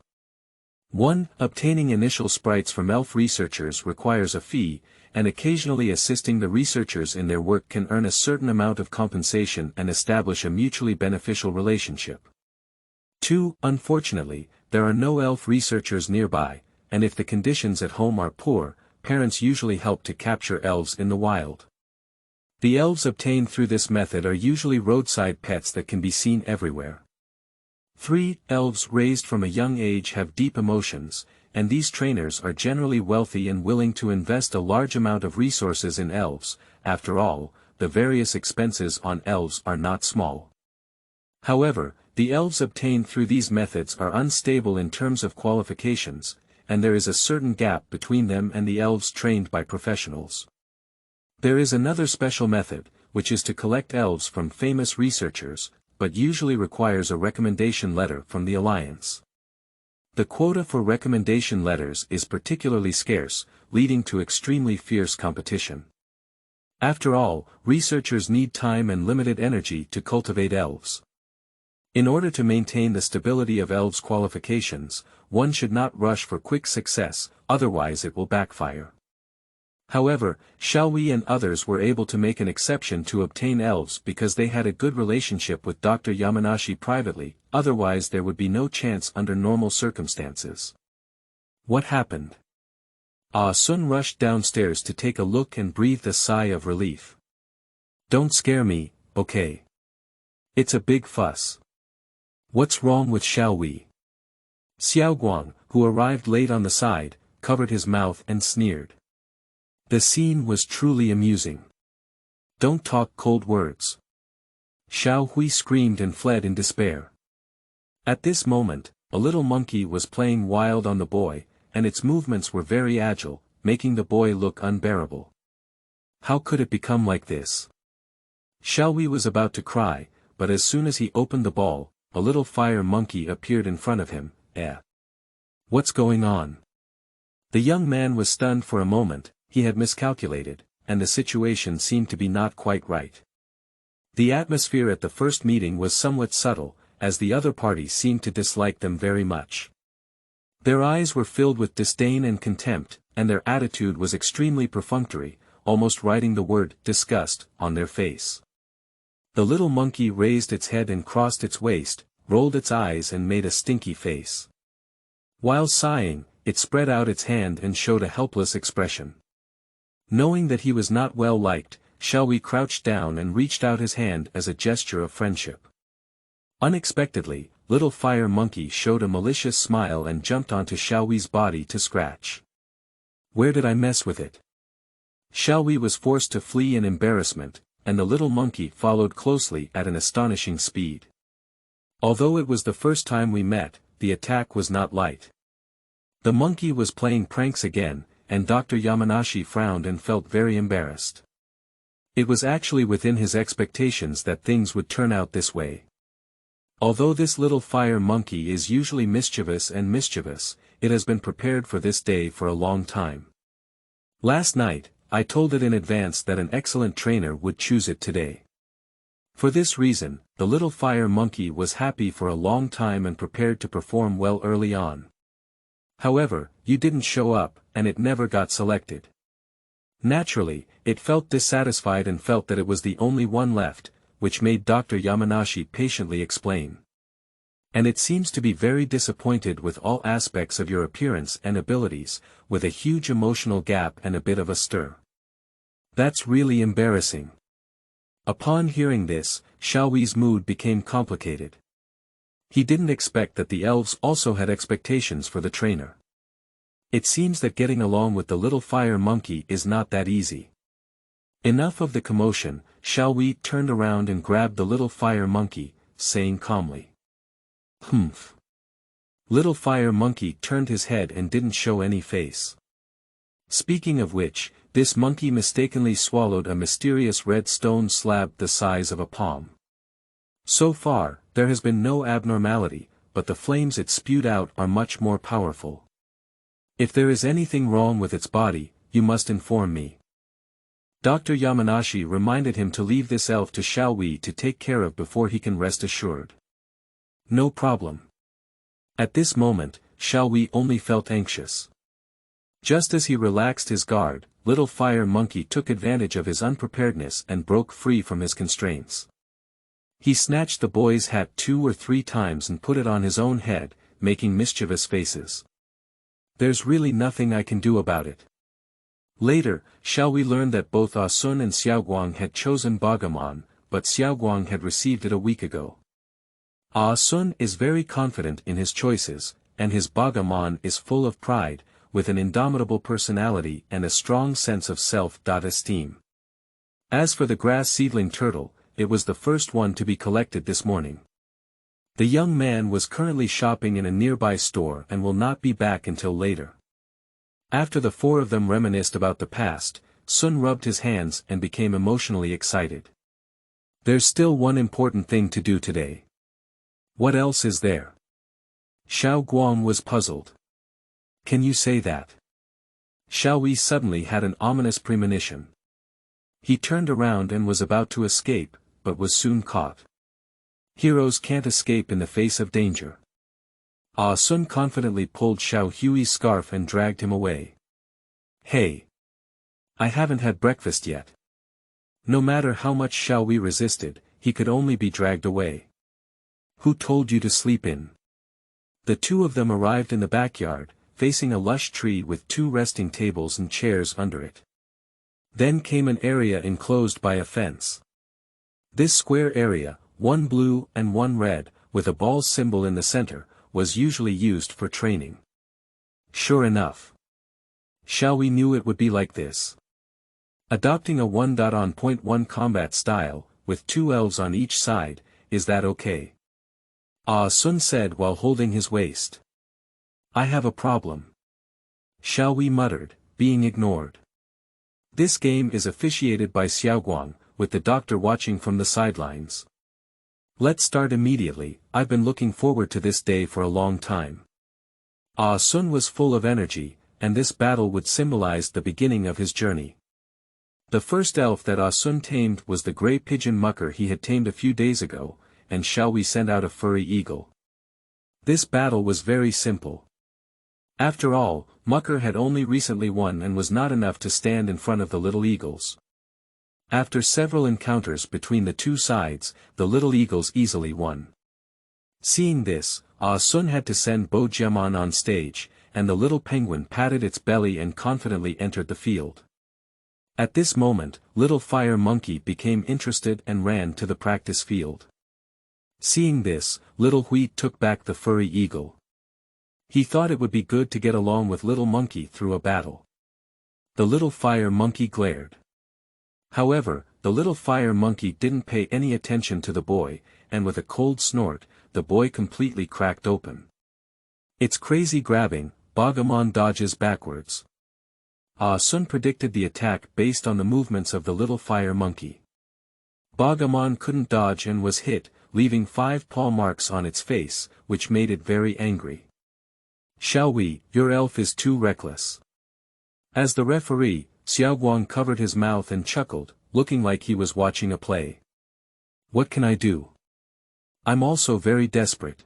1. Obtaining initial sprites from elf researchers requires a fee, and occasionally assisting the researchers in their work can earn a certain amount of compensation and establish a mutually beneficial relationship. 2. Unfortunately, there are no elf researchers nearby, and if the conditions at home are poor, parents usually help to capture elves in the wild. The elves obtained through this method are usually roadside pets that can be seen everywhere. 3. Elves raised from a young age have deep emotions, and these trainers are generally wealthy and willing to invest a large amount of resources in elves. After all, the various expenses on elves are not small. However, the elves obtained through these methods are unstable in terms of qualifications, and there is a certain gap between them and the elves trained by professionals. There is another special method, which is to collect elves from famous researchers, but usually requires a recommendation letter from the Alliance. The quota for recommendation letters is particularly scarce, leading to extremely fierce competition. After all, researchers need time and limited energy to cultivate elves. In order to maintain the stability of elves' qualifications, one should not rush for quick success, otherwise it will backfire. However, Xiaohui and others were able to make an exception to obtain elves because they had a good relationship with Dr. Yamanashi privately, otherwise there would be no chance under normal circumstances. What happened? Ah Sun rushed downstairs to take a look and breathed a sigh of relief. Don't scare me, okay? It's a big fuss. What's wrong with Xiaohui? Guang, who arrived late on the side, covered his mouth and sneered. The scene was truly amusing. Don't talk cold words. Xiaohui screamed and fled in despair. At this moment, a little monkey was playing wild on the boy, and its movements were very agile, making the boy look unbearable. How could it become like this? Xiaohui was about to cry, but as soon as he opened the ball, a little fire monkey appeared in front of him. What's going on? The young man was stunned for a moment. He had miscalculated, and the situation seemed to be not quite right. The atmosphere at the first meeting was somewhat subtle, as the other party seemed to dislike them very much. Their eyes were filled with disdain and contempt, and their attitude was extremely perfunctory, almost writing the word disgust on their face. The little monkey raised its head and crossed its waist, rolled its eyes and made a stinky face. While sighing, it spread out its hand and showed a helpless expression. Knowing that he was not well liked, Xiaohui crouched down and reached out his hand as a gesture of friendship. Unexpectedly, little fire monkey showed a malicious smile and jumped onto Xiaohui's body to scratch. Where did I mess with it? Xiaohui was forced to flee in embarrassment, and the little monkey followed closely at an astonishing speed. Although it was the first time we met, the attack was not light. The monkey was playing pranks again, and Dr. Yamanashi frowned and felt very embarrassed. It was actually within his expectations that things would turn out this way. Although this little fire monkey is usually mischievous, it has been prepared for this day for a long time. Last night, I told it in advance that an excellent trainer would choose it today. For this reason, the little fire monkey was happy for a long time and prepared to perform well early on. However, you didn't show up, and it never got selected. Naturally, it felt dissatisfied and felt that it was the only one left, which made Dr. Yamanashi patiently explain. And it seems to be very disappointed with all aspects of your appearance and abilities, with a huge emotional gap and a bit of a stir. That's really embarrassing. Upon hearing this, Xiaohui's mood became complicated. He didn't expect that the elves also had expectations for the trainer. It seems that getting along with the little fire monkey is not that easy. Enough of the commotion, Xiaohui turned around and grabbed the little fire monkey, saying calmly. "Humph." Little fire monkey turned his head and didn't show any face. Speaking of which, this monkey mistakenly swallowed a mysterious red stone slab the size of a palm. So far, there has been no abnormality, but the flames it spewed out are much more powerful. If there is anything wrong with its body, you must inform me. Dr. Yamanashi reminded him to leave this elf to Xiaohui to take care of before he can rest assured. No problem. At this moment, Xiaohui only felt anxious. Just as he relaxed his guard, little fire monkey took advantage of his unpreparedness and broke free from his constraints. He snatched the boy's hat 2 or 3 times and put it on his own head, making mischievous faces. There's really nothing I can do about it. Later, Xiaohui learned that both Sun and Guang had chosen Bagumon, but Guang had received it a week ago. Sun is very confident in his choices, and his Bagumon is full of pride, with an indomitable personality and a strong sense of self-esteem. As for the grass seedling turtle, it was the first one to be collected this morning. The young man was currently shopping in a nearby store and will not be back until later. After the 4 of them reminisced about the past, Sun rubbed his hands and became emotionally excited. There's still one important thing to do today. What else is there? Guang was puzzled. Can you say that? Xiaohui suddenly had an ominous premonition. He turned around and was about to escape, but was soon caught. Heroes can't escape in the face of danger. Sun confidently pulled Xiaohui's scarf and dragged him away. Hey! I haven't had breakfast yet. No matter how much Xiaohui resisted, he could only be dragged away. Who told you to sleep in? The 2 of them arrived in the backyard, facing a lush tree with 2 resting tables and chairs under it. Then came an area enclosed by a fence. This square area, 1 blue and 1 red, with a ball symbol in the center, was usually used for training. Sure enough. Xiaohui knew it would be like this. Adopting a 1.1 combat style, with 2 elves on each side, is that okay? Sun said while holding his waist. I have a problem. Xiaohui muttered, being ignored. This game is officiated by Guang, with the doctor watching from the sidelines. Let's start immediately. I've been looking forward to this day for a long time. Sun was full of energy, and this battle would symbolize the beginning of his journey. The first elf that Sun tamed was the gray pigeon mucker he had tamed a few days ago, and Xiaohui sent out a furry eagle. This battle was very simple. After all, Mucker had only recently won and was not enough to stand in front of the little eagles. After several encounters between the 2 sides, the little eagles easily won. Seeing this, Sun had to send Bo Jiamon on stage, and the little penguin patted its belly and confidently entered the field. At this moment, little fire monkey became interested and ran to the practice field. Seeing this, Little Wheat took back the furry eagle. He thought it would be good to get along with Little Monkey through a battle. The little fire monkey glared. However, the little fire monkey didn't pay any attention to the boy, and with a cold snort, the boy completely cracked open. It's crazy grabbing, Bogomon dodges backwards. Ah Sun predicted the attack based on the movements of the little fire monkey. Bogomon couldn't dodge and was hit, leaving 5 paw marks on its face, which made it very angry. Xiaohui, your elf is too reckless. As the referee, Guang covered his mouth and chuckled, looking like he was watching a play. What can I do? I'm also very desperate.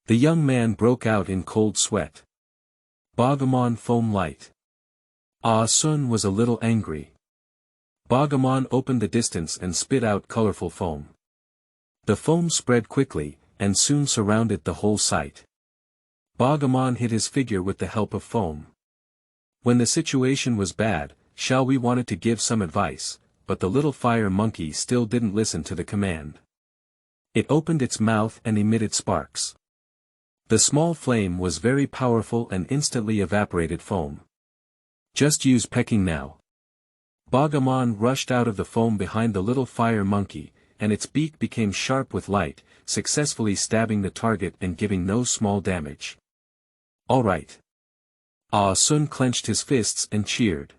The young man broke out in cold sweat. Bogomon foam light. Ah Sun was a little angry. Bogomon opened the distance and spit out colorful foam. The foam spread quickly, and soon surrounded the whole site. Bogomon hid his figure with the help of foam. When the situation was bad, Xiaohui wanted to give some advice, but the little fire monkey still didn't listen to the command. It opened its mouth and emitted sparks. The small flame was very powerful and instantly evaporated foam. Just use pecking now. Bogomon rushed out of the foam behind the little fire monkey, and its beak became sharp with light, successfully stabbing the target and giving no small damage. All right. Ah Sun clenched his fists and cheered.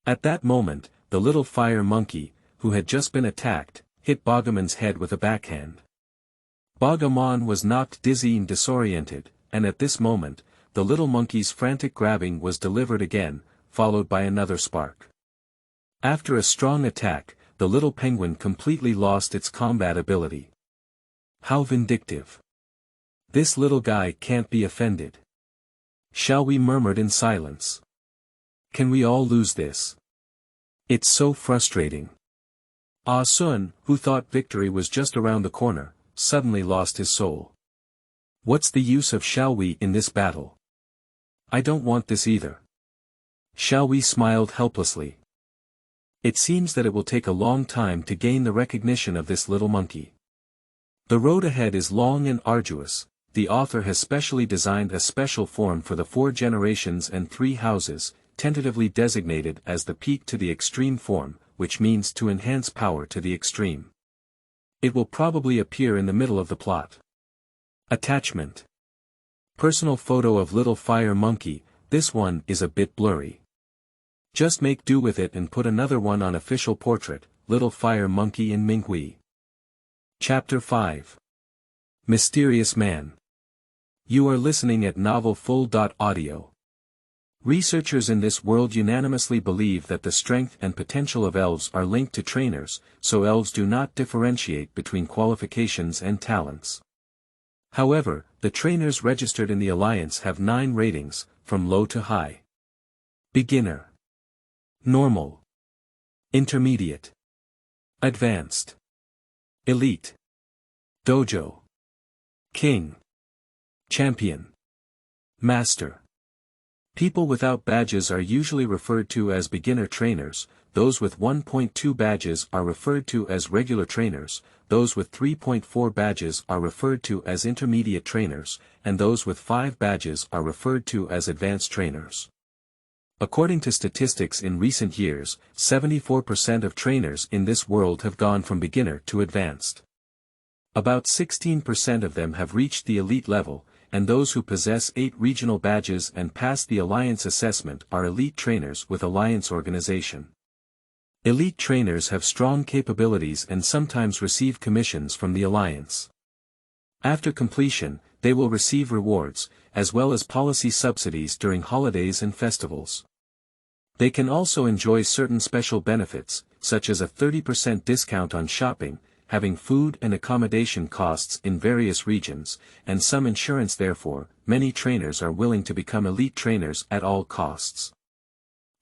At that moment, the little fire monkey, who had just been attacked, hit Bogomon's head with a backhand. Bogomon was knocked dizzy and disoriented, and at this moment, the little monkey's frantic grabbing was delivered again, followed by another spark. After a strong attack, the little penguin completely lost its combat ability. How vindictive. This little guy can't be offended. Xiaohui murmured in silence. Can we all lose this? It's so frustrating. Ah Sun, who thought victory was just around the corner, suddenly lost his soul. What's the use of Xiaohui in this battle? I don't want this either. Xiaohui smiled helplessly. It seems that it will take a long time to gain the recognition of this little monkey. The road ahead is long and arduous. The author has specially designed a special form for the 4 generations and 3 houses, tentatively designated as the peak to the extreme form, which means to enhance power to the extreme. It will probably appear in the middle of the plot. Attachment. Personal photo of little fire monkey. This one is a bit blurry. Just make do with it and put another one on official portrait, little fire monkey in Minghui. Chapter 5. Mysterious Man. You are listening at novelfull.audio. Researchers in this world unanimously believe that the strength and potential of elves are linked to trainers, so elves do not differentiate between qualifications and talents. However, the trainers registered in the Alliance have 9 ratings, from low to high. Beginner. Normal. Intermediate. Advanced. Elite. Dojo. King. Champion. Master. People without badges are usually referred to as beginner trainers, those with 1.2 badges are referred to as regular trainers, those with 3.4 badges are referred to as intermediate trainers, and those with 5 badges are referred to as advanced trainers. According to statistics in recent years, 74% of trainers in this world have gone from beginner to advanced. About 16% of them have reached the elite level, and those who possess 8 regional badges and pass the Alliance assessment are elite trainers with Alliance organization. Elite trainers have strong capabilities and sometimes receive commissions from the Alliance. After completion, they will receive rewards, as well as policy subsidies during holidays and festivals. They can also enjoy certain special benefits, such as a 30% discount on shopping, having food and accommodation costs in various regions, and some insurance. Therefore, many trainers are willing to become elite trainers at all costs.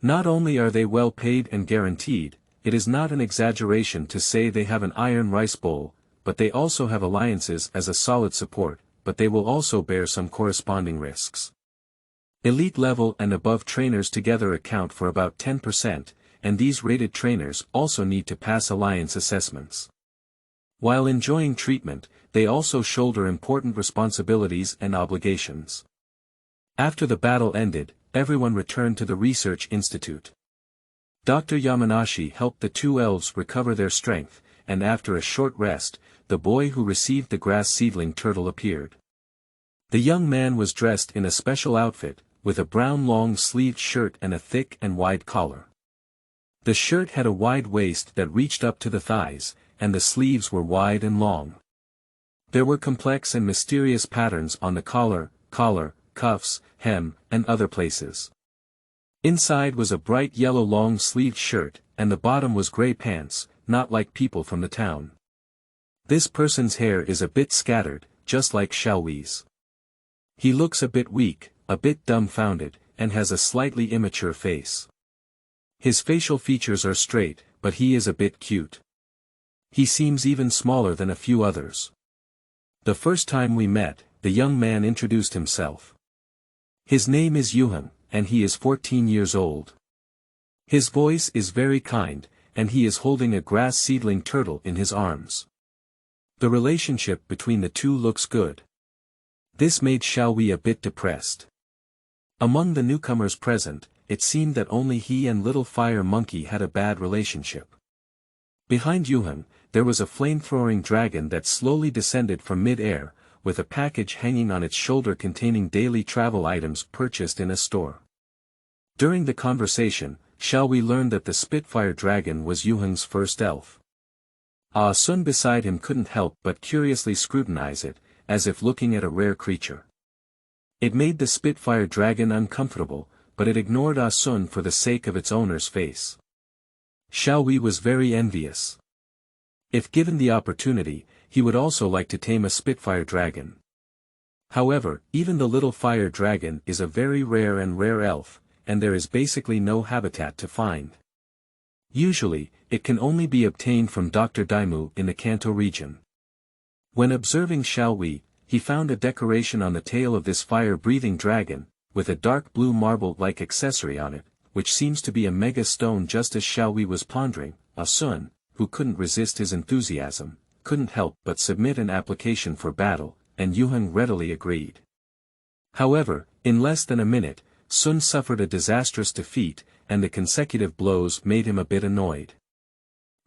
Not only are they well paid and guaranteed, it is not an exaggeration to say they have an iron rice bowl, but they also have alliances as a solid support, but they will also bear some corresponding risks. Elite level and above trainers together account for about 10%, and these rated trainers also need to pass Alliance assessments. While enjoying treatment, they also shoulder important responsibilities and obligations. After the battle ended, everyone returned to the research institute. Dr. Yamanashi helped the two elves recover their strength, and after a short rest, the boy who received the grass seedling turtle appeared. The young man was dressed in a special outfit, with a brown long-sleeved shirt and a thick and wide collar. The shirt had a wide waist that reached up to the thighs, and the sleeves were wide and long. There were complex and mysterious patterns on the collar, cuffs, hem, and other places. Inside was a bright yellow long-sleeved shirt, and the bottom was gray pants, not like people from the town. This person's hair is a bit scattered, just like Xiaohui's. He looks a bit weak, a bit dumbfounded, and has a slightly immature face. His facial features are straight, but he is a bit cute. He seems even smaller than a few others. The first time we met, the young man introduced himself. His name is Yuheng, and he is 14 years old. His voice is very kind, and he is holding a grass seedling turtle in his arms. The relationship between the two looks good. This made Xiaohui a bit depressed. Among the newcomers present, it seemed that only he and Little Fire Monkey had a bad relationship. Behind Yuheng, there was a flame-throwing dragon that slowly descended from mid-air, with a package hanging on its shoulder containing daily travel items purchased in a store. During the conversation, Xiaohui learned that the Spitfire dragon was Yuheng's first elf. Sun beside him couldn't help but curiously scrutinize it, as if looking at a rare creature. It made the Spitfire dragon uncomfortable, but it ignored Sun for the sake of its owner's face. Xiaohui was very envious. If given the opportunity, he would also like to tame a Spitfire dragon. However, even the Little Fire dragon is a very rare elf, and there is basically no habitat to find. Usually, it can only be obtained from Dr. Daimu in the Kanto region. When observing Xiaohui, he found a decoration on the tail of this fire-breathing dragon, with a dark blue marble-like accessory on it, which seems to be a mega stone. Just as Xiaohui was pondering, Sun, who couldn't resist his enthusiasm, couldn't help but submit an application for battle, and Yuheng readily agreed. However, in less than a minute, Sun suffered a disastrous defeat, and the consecutive blows made him a bit annoyed.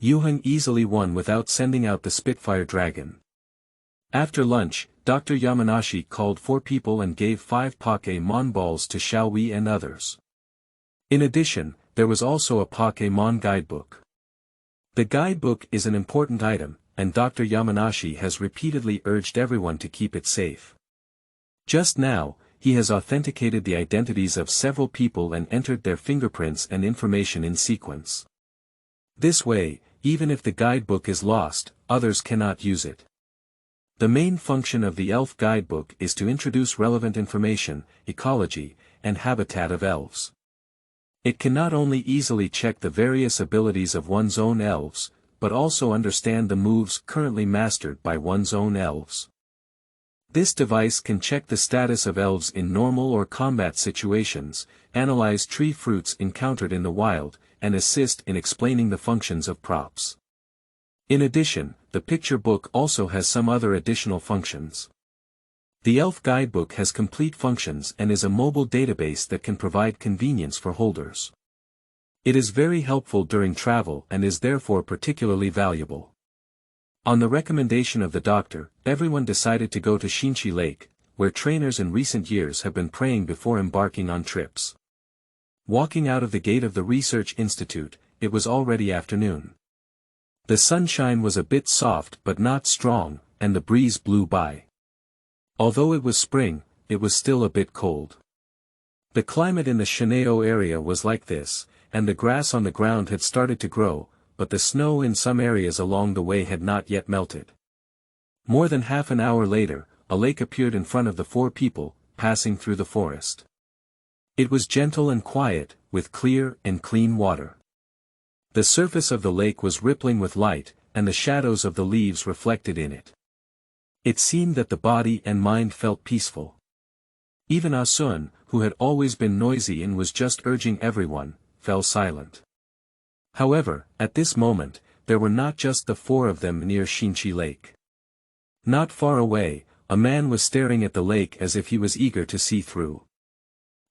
Yuheng easily won without sending out the Spitfire dragon. After lunch, Dr. Yamanashi called 4 people and gave 5 Pokémon balls to Xiaohui and others. In addition, there was also a Pokémon guidebook. The guidebook is an important item, and Dr. Yamanashi has repeatedly urged everyone to keep it safe. Just now, he has authenticated the identities of several people and entered their fingerprints and information in sequence. This way, even if the guidebook is lost, others cannot use it. The main function of the Elf Guidebook is to introduce relevant information, ecology, and habitat of elves. It can not only easily check the various abilities of one's own elves, but also understand the moves currently mastered by one's own elves. This device can check the status of elves in normal or combat situations, analyze tree fruits encountered in the wild, and assist in explaining the functions of props. In addition, the picture book also has some other additional functions. The Elf Guidebook has complete functions and is a mobile database that can provide convenience for holders. It is very helpful during travel and is therefore particularly valuable. On the recommendation of the doctor, everyone decided to go to Xinchi Lake, where trainers in recent years have been praying before embarking on trips. Walking out of the gate of the research institute, it was already afternoon. The sunshine was a bit soft but not strong, and the breeze blew by. Although it was spring, it was still a bit cold. The climate in the Shinao area was like this, and the grass on the ground had started to grow, but the snow in some areas along the way had not yet melted. More than half an hour later, a lake appeared in front of the 4 people, passing through the forest. It was gentle and quiet, with clear and clean water. The surface of the lake was rippling with light, and the shadows of the leaves reflected in it. It seemed that the body and mind felt peaceful. Even Sun, who had always been noisy and was just urging everyone, fell silent. However, at this moment, there were not just the four of them near Xinqi Lake. Not far away, a man was staring at the lake as if he was eager to see through.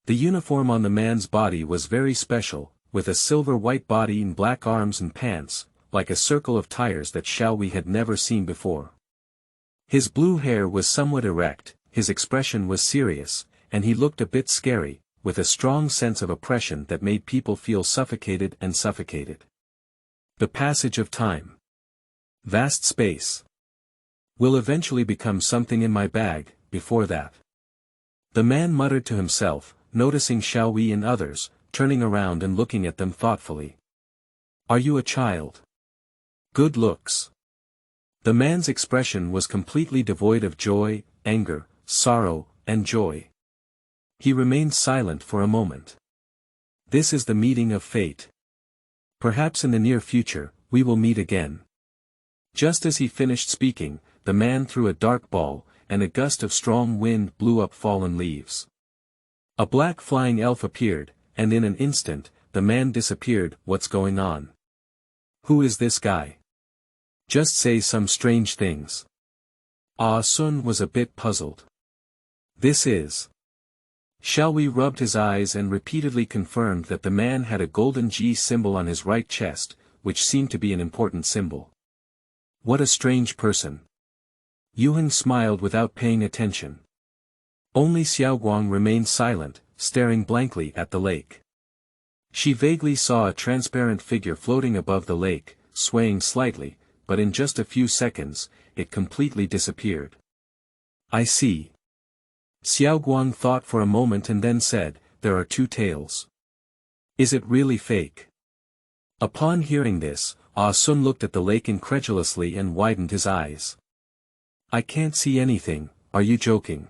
The uniform on the man's body was very special, with a silver-white body and black arms and pants, like a circle of tires that Xiaohui had never seen before. His blue hair was somewhat erect, his expression was serious, and he looked a bit scary, with a strong sense of oppression that made people feel suffocated and suffocated. The passage of time. Vast space. Will eventually become something in my bag, before that. The man muttered to himself, noticing Xiaohui and others, turning around and looking at them thoughtfully. Are you a child? Good looks. The man's expression was completely devoid of joy, anger, sorrow, and joy. He remained silent for a moment. This is the meeting of fate. Perhaps in the near future, we will meet again. Just as he finished speaking, the man threw a dark ball, and a gust of strong wind blew up fallen leaves. A black flying elf appeared, and in an instant, the man disappeared. What's going on? Who is this guy? Just say some strange things. Ah Sun was a bit puzzled. This is. Xiaohui rubbed his eyes and repeatedly confirmed that the man had a golden G symbol on his right chest, which seemed to be an important symbol. What a strange person. Yuheng smiled without paying attention. Only Xiaoguang remained silent, staring blankly at the lake. She vaguely saw a transparent figure floating above the lake, swaying slightly, but in just a few seconds, it completely disappeared. I see. Xiaoguang thought for a moment and then said, there are two tails. Is it really fake? Upon hearing this, Ah Sun looked at the lake incredulously and widened his eyes. I can't see anything, are you joking?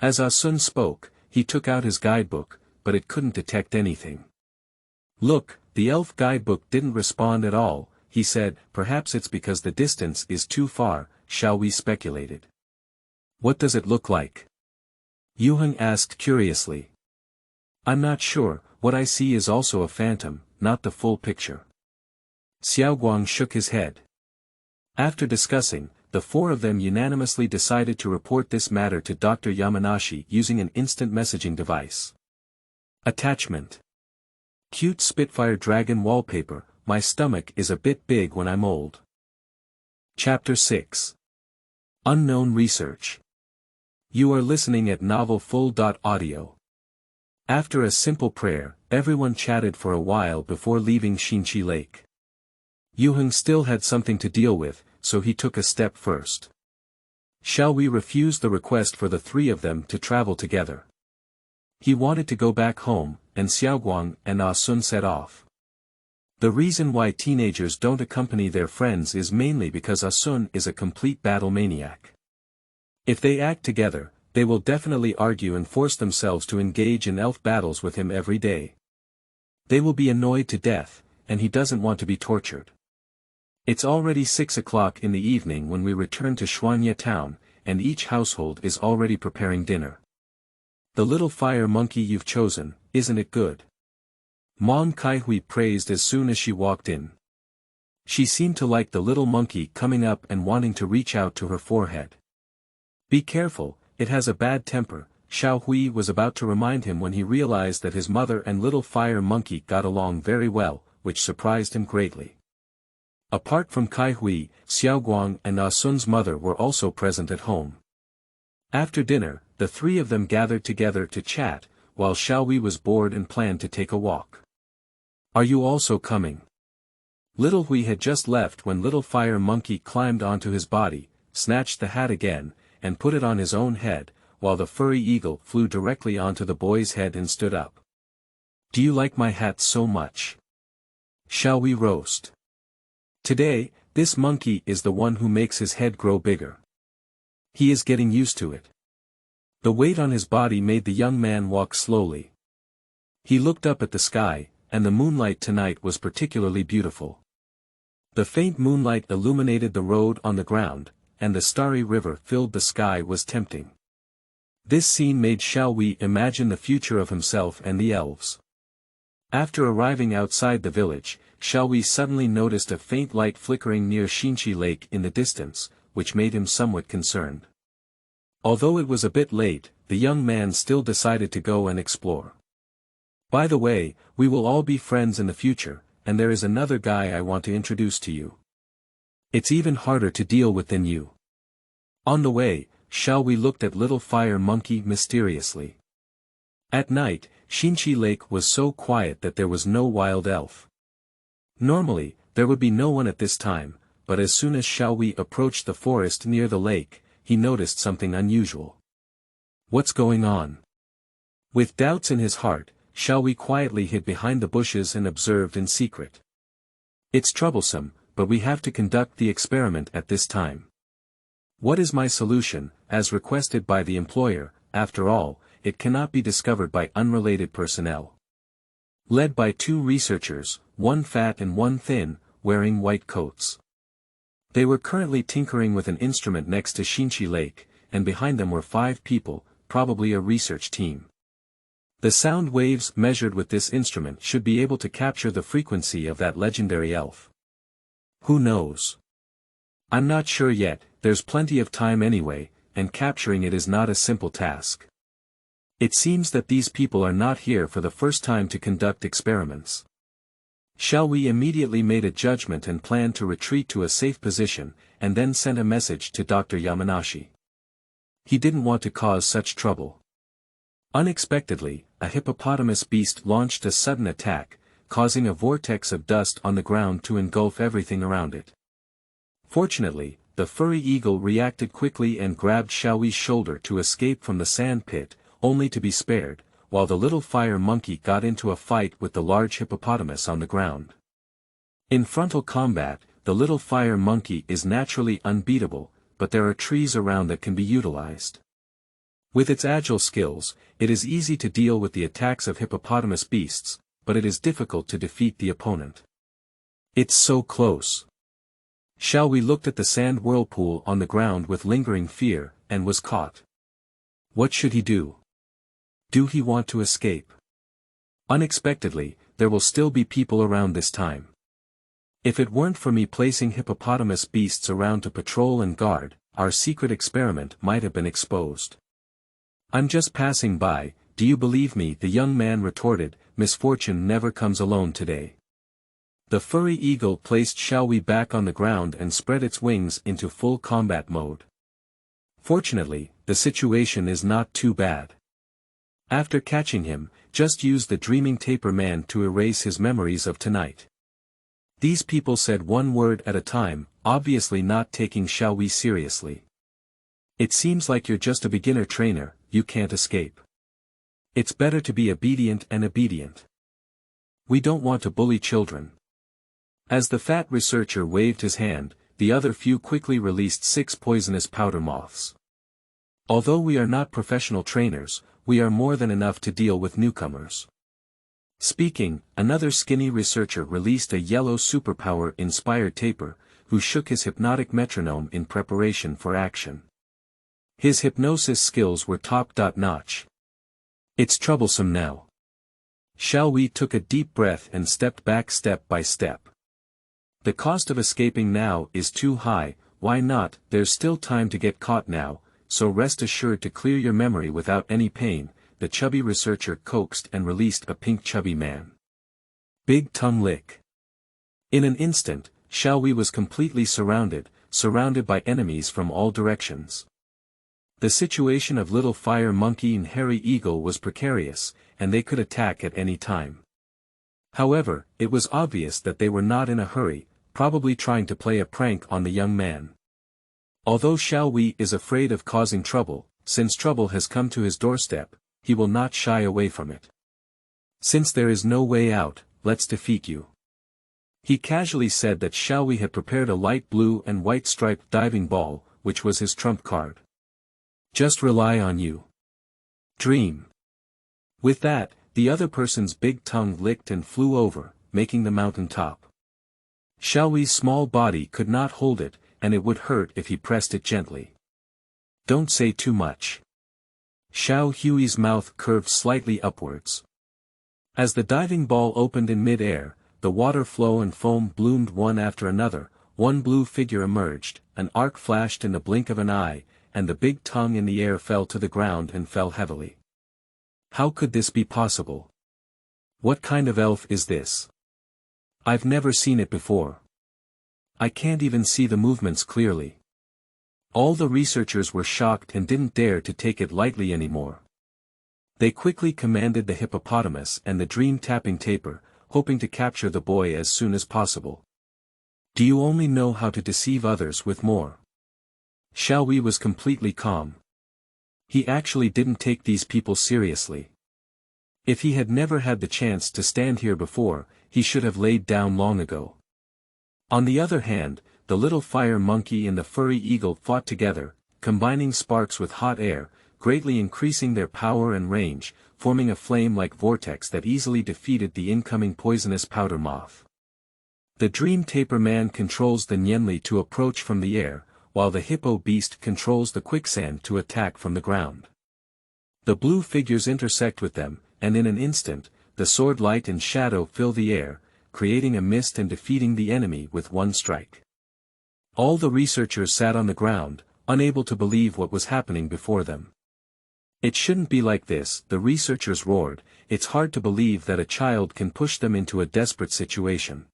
As Ah Sun spoke, he took out his guidebook, but it couldn't detect anything. Look, the elf guidebook didn't respond at all, he said. Perhaps it's because the distance is too far, Xiaohui speculated. What does it look like? Yuheng asked curiously. I'm not sure, what I see is also a phantom, not the full picture. Xiaoguang shook his head. After discussing, the four of them unanimously decided to report this matter to Dr. Yamanashi using an instant messaging device. Attachment. Cute Spitfire Dragon wallpaper. My stomach is a bit big when I'm old. Chapter 6. Unknown Research. You are listening at novelfull.audio. After a simple prayer, everyone chatted for a while before leaving Xinqi Lake. Yuheng still had something to deal with, so he took a step first. Xiaohui refused the request for the three of them to travel together. He wanted to go back home, and Xiaoguang and Ah Sun set off. The reason why teenagers don't accompany their friends is mainly because Ah Sun is a complete battle maniac. If they act together, they will definitely argue and force themselves to engage in elf battles with him every day. They will be annoyed to death, and he doesn't want to be tortured. It's already 6 o'clock in the evening when we return to Shuangwen town, and each household is already preparing dinner. The little fire monkey you've chosen, isn't it good? Mom Kaihui praised as soon as she walked in. She seemed to like the little monkey coming up and wanting to reach out to her forehead. Be careful, it has a bad temper, Xiaohui was about to remind him when he realized that his mother and little fire monkey got along very well, which surprised him greatly. Apart from Kaihui, Xiaoguang and Ah Sun's mother were also present at home. After dinner, the three of them gathered together to chat, while Xiaohui was bored and planned to take a walk. Are you also coming? Little Hui had just left when little fire monkey climbed onto his body, snatched the hat again, and put it on his own head, while the furry eagle flew directly onto the boy's head and stood up. Do you like my hat so much? Xiaohui roast. Today, this monkey is the one who makes his head grow bigger. He is getting used to it. The weight on his body made the young man walk slowly. He looked up at the sky, and the moonlight tonight was particularly beautiful. The faint moonlight illuminated the road on the ground, and the starry river filled the sky was tempting. This scene made Xiaohui imagine the future of himself and the elves. After arriving outside the village, Xiaohui suddenly noticed a faint light flickering near Xinchi Lake in the distance, which made him somewhat concerned. Although it was a bit late, the young man still decided to go and explore. By the way, we will all be friends in the future, and there is another guy I want to introduce to you. It's even harder to deal with than you. On the way, Xiaohui looked at Little Fire Monkey mysteriously. At night, Xinchi Lake was so quiet that there was no wild elf. Normally, there would be no one at this time, but as soon as Xiaohui approached the forest near the lake, he noticed something unusual. What's going on? With doubts in his heart, Xiaohui quietly hid behind the bushes and observed in secret. It's troublesome, but we have to conduct the experiment at this time. What is my solution, as requested by the employer? After all, it cannot be discovered by unrelated personnel. Led by 2 researchers, one fat and one thin, wearing white coats. They were currently tinkering with an instrument next to Xinchi Lake, and behind them were 5 people, probably a research team. The sound waves measured with this instrument should be able to capture the frequency of that legendary elf. Who knows? I'm not sure yet, there's plenty of time anyway, and capturing it is not a simple task. It seems that these people are not here for the first time to conduct experiments. Xiaohui immediately made a judgment and planned to retreat to a safe position, and then sent a message to Dr. Yamanashi. He didn't want to cause such trouble. Unexpectedly, a hippopotamus beast launched a sudden attack, causing a vortex of dust on the ground to engulf everything around it. Fortunately, the furry eagle reacted quickly and grabbed Xiaohui's shoulder to escape from the sand pit, only to be spared, while the little fire monkey got into a fight with the large hippopotamus on the ground. In frontal combat, the little fire monkey is naturally unbeatable, but there are trees around that can be utilized. With its agile skills, it is easy to deal with the attacks of hippopotamus beasts, but it is difficult to defeat the opponent. It's so close. Xiaohui looked at the sand whirlpool on the ground with lingering fear, and was caught. What should he do? Do he want to escape? Unexpectedly, there will still be people around this time. If it weren't for me placing hippopotamus beasts around to patrol and guard, our secret experiment might have been exposed. I'm just passing by, do you believe me? The young man retorted, misfortune never comes alone today. The furry eagle placed Xiaohui back on the ground and spread its wings into full combat mode. Fortunately, the situation is not too bad. After catching him, just use the dreaming taper man to erase his memories of tonight. These people said one word at a time, obviously not taking Xiaohui seriously. It seems like you're just a beginner trainer, you can't escape. It's better to be obedient and obedient. We don't want to bully children. As the fat researcher waved his hand, the other few quickly released 6 poisonous powder moths. Although we are not professional trainers, we are more than enough to deal with newcomers. Speaking, another skinny researcher released a yellow superpower-inspired taper, who shook his hypnotic metronome in preparation for action. His hypnosis skills were top-notch. It's troublesome now. Xiaohui took a deep breath and stepped back step by step. The cost of escaping now is too high, why not? There's still time to get caught now, so rest assured to clear your memory without any pain, the chubby researcher coaxed and released a pink chubby man. Big tongue lick. In an instant, Xiaohui was completely surrounded by enemies from all directions. The situation of little fire monkey and hairy eagle was precarious, and they could attack at any time. However, it was obvious that they were not in a hurry, probably trying to play a prank on the young man. Although Xiaohui is afraid of causing trouble, since trouble has come to his doorstep, he will not shy away from it. Since there is no way out, let's defeat you. He casually said that Xiaohui had prepared a light blue and white striped diving ball, which was his trump card. Just rely on you. Dream. With that, the other person's big tongue licked and flew over, making the mountain top. Xiaohui's small body could not hold it, and it would hurt if he pressed it gently. Don't say too much. Xiaohui's mouth curved slightly upwards. As the diving ball opened in mid-air, the water flow and foam bloomed one after another, one blue figure emerged, an arc flashed in the blink of an eye, and the big tongue in the air fell to the ground and fell heavily. How could this be possible? What kind of elf is this? I've never seen it before. I can't even see the movements clearly. All the researchers were shocked and didn't dare to take it lightly anymore. They quickly commanded the hippopotamus and the dream-tapping tapir, hoping to capture the boy as soon as possible. Do you only know how to deceive others with more? Xiaohui was completely calm. He actually didn't take these people seriously. If he had never had the chance to stand here before, he should have laid down long ago. On the other hand, the little fire monkey and the furry eagle fought together, combining sparks with hot air, greatly increasing their power and range, forming a flame-like vortex that easily defeated the incoming poisonous powder moth. The dream tapir man controls the Nianli to approach from the air, while the hippo beast controls the quicksand to attack from the ground. The blue figures intersect with them, and in an instant, the sword light and shadow fill the air, creating a mist and defeating the enemy with one strike. All the researchers sat on the ground, unable to believe what was happening before them. It shouldn't be like this, the researchers roared. It's hard to believe that a child can push them into a desperate situation.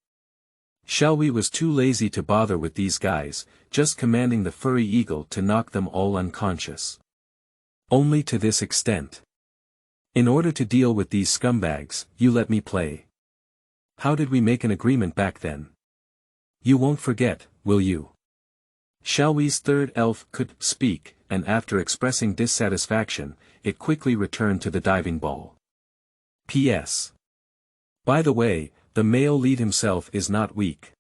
Xiaohui was too lazy to bother with these guys, just commanding the furry eagle to knock them all unconscious. Only to this extent. In order to deal with these scumbags, you let me play. How did we make an agreement back then? You won't forget, will you? Xiaohui's third elf could speak, and after expressing dissatisfaction, it quickly returned to the diving ball. P.S. By the way, the male lead himself is not weak.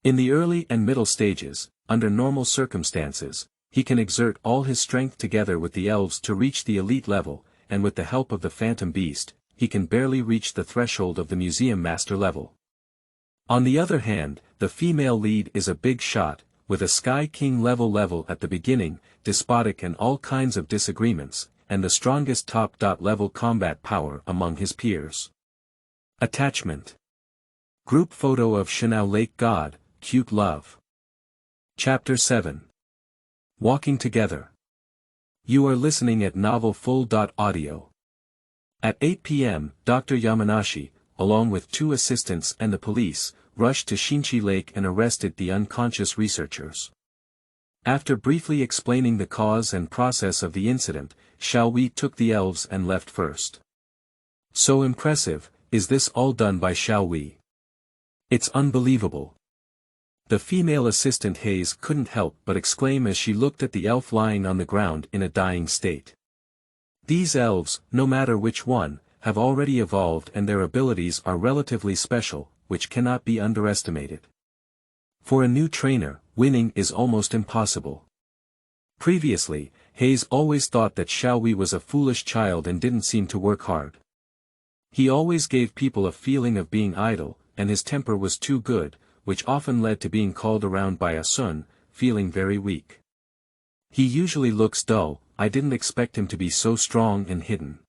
In the early and middle stages, under normal circumstances, he can exert all his strength together with the elves to reach the elite level, and with the help of the phantom beast, he can barely reach the threshold of the museum master level. On the other hand, the female lead is a big shot, with a Sky King level at the beginning, despotic and all kinds of disagreements, and the strongest top-level combat power among his peers. Attachment. Group photo of Shanao Lake God, cute love. Chapter 7. Walking together. You are listening at novelfull.audio. At 8 p.m., Dr. Yamanashi, along with 2 assistants and the police, rushed to Shinchi Lake and arrested the unconscious researchers. After briefly explaining the cause and process of the incident, Xiaohui took the elves and left first. So impressive, is this all done by Xiaohui? It's unbelievable. The female assistant Hayes couldn't help but exclaim as she looked at the elf lying on the ground in a dying state. These elves, no matter which one, have already evolved and their abilities are relatively special, which cannot be underestimated. For a new trainer, winning is almost impossible. Previously, Hayes always thought that Xiaohui was a foolish child and didn't seem to work hard. He always gave people a feeling of being idle, and his temper was too good, which often led to being called around by Asun, feeling very weak. He usually looks dull. I didn't expect him to be so strong and hidden.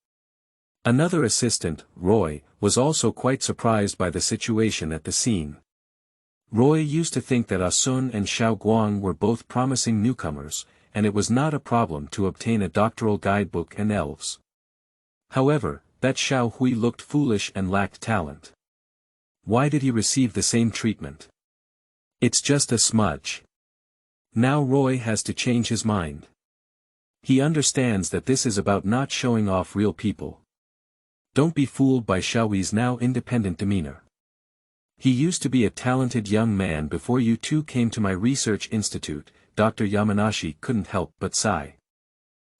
Another assistant, Roy, was also quite surprised by the situation at the scene. Roy used to think that Asun and Guang were both promising newcomers, and it was not a problem to obtain a doctoral guidebook and elves. However, that Xiaohui looked foolish and lacked talent. Why did he receive the same treatment? It's just a smudge. Now Roy has to change his mind. He understands that this is about not showing off real people. Don't be fooled by Xiaohui's now independent demeanor. He used to be a talented young man before you two came to my research institute. Dr. Yamanashi couldn't help but sigh.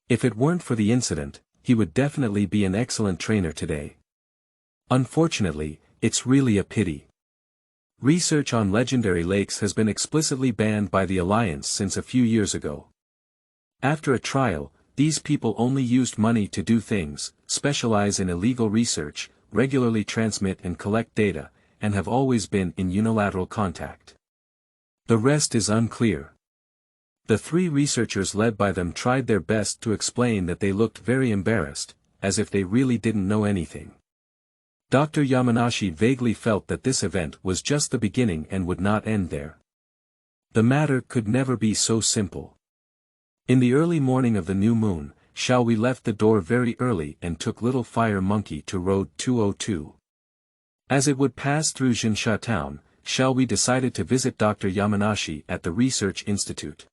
If it weren't for the incident, he would definitely be an excellent trainer today. Unfortunately, it's really a pity. Research on legendary lakes has been explicitly banned by the Alliance since a few years ago. After a trial, these people only used money to do things, specialize in illegal research, regularly transmit and collect data, and have always been in unilateral contact. The rest is unclear. The 3 researchers led by them tried their best to explain that they looked very embarrassed, as if they really didn't know anything. Dr. Yamanashi vaguely felt that this event was just the beginning and would not end there. The matter could never be so simple. In the early morning of the new moon, Xiaohui left the door very early and took Little Fire Monkey to Road 202. As it would pass through Jinsha town, Xiaohui decided to visit Dr. Yamanashi at the Research Institute.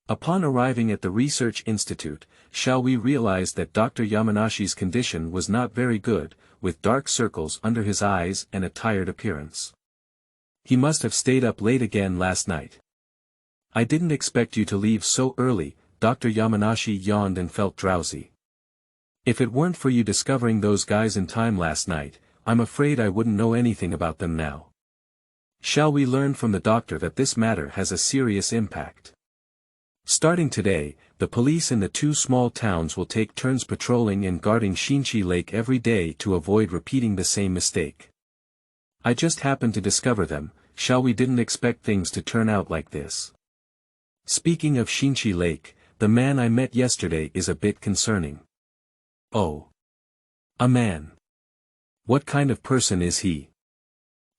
Upon arriving at the Research Institute, Xiaohui realized that Dr. Yamanashi's condition was not very good, with dark circles under his eyes and a tired appearance. He must have stayed up late again last night. I didn't expect you to leave so early. Dr. Yamanashi yawned and felt drowsy. If it weren't for you discovering those guys in time last night, I'm afraid I wouldn't know anything about them now. Shall we learn from the doctor that this matter has a serious impact? Starting today, the police in the two small towns will take turns patrolling and guarding Xinchi Lake every day to avoid repeating the same mistake. I just happened to discover them. Shall we didn't expect things to turn out like this. Speaking of Xinchi Lake, the man I met yesterday is a bit concerning. Oh. A man. What kind of person is he?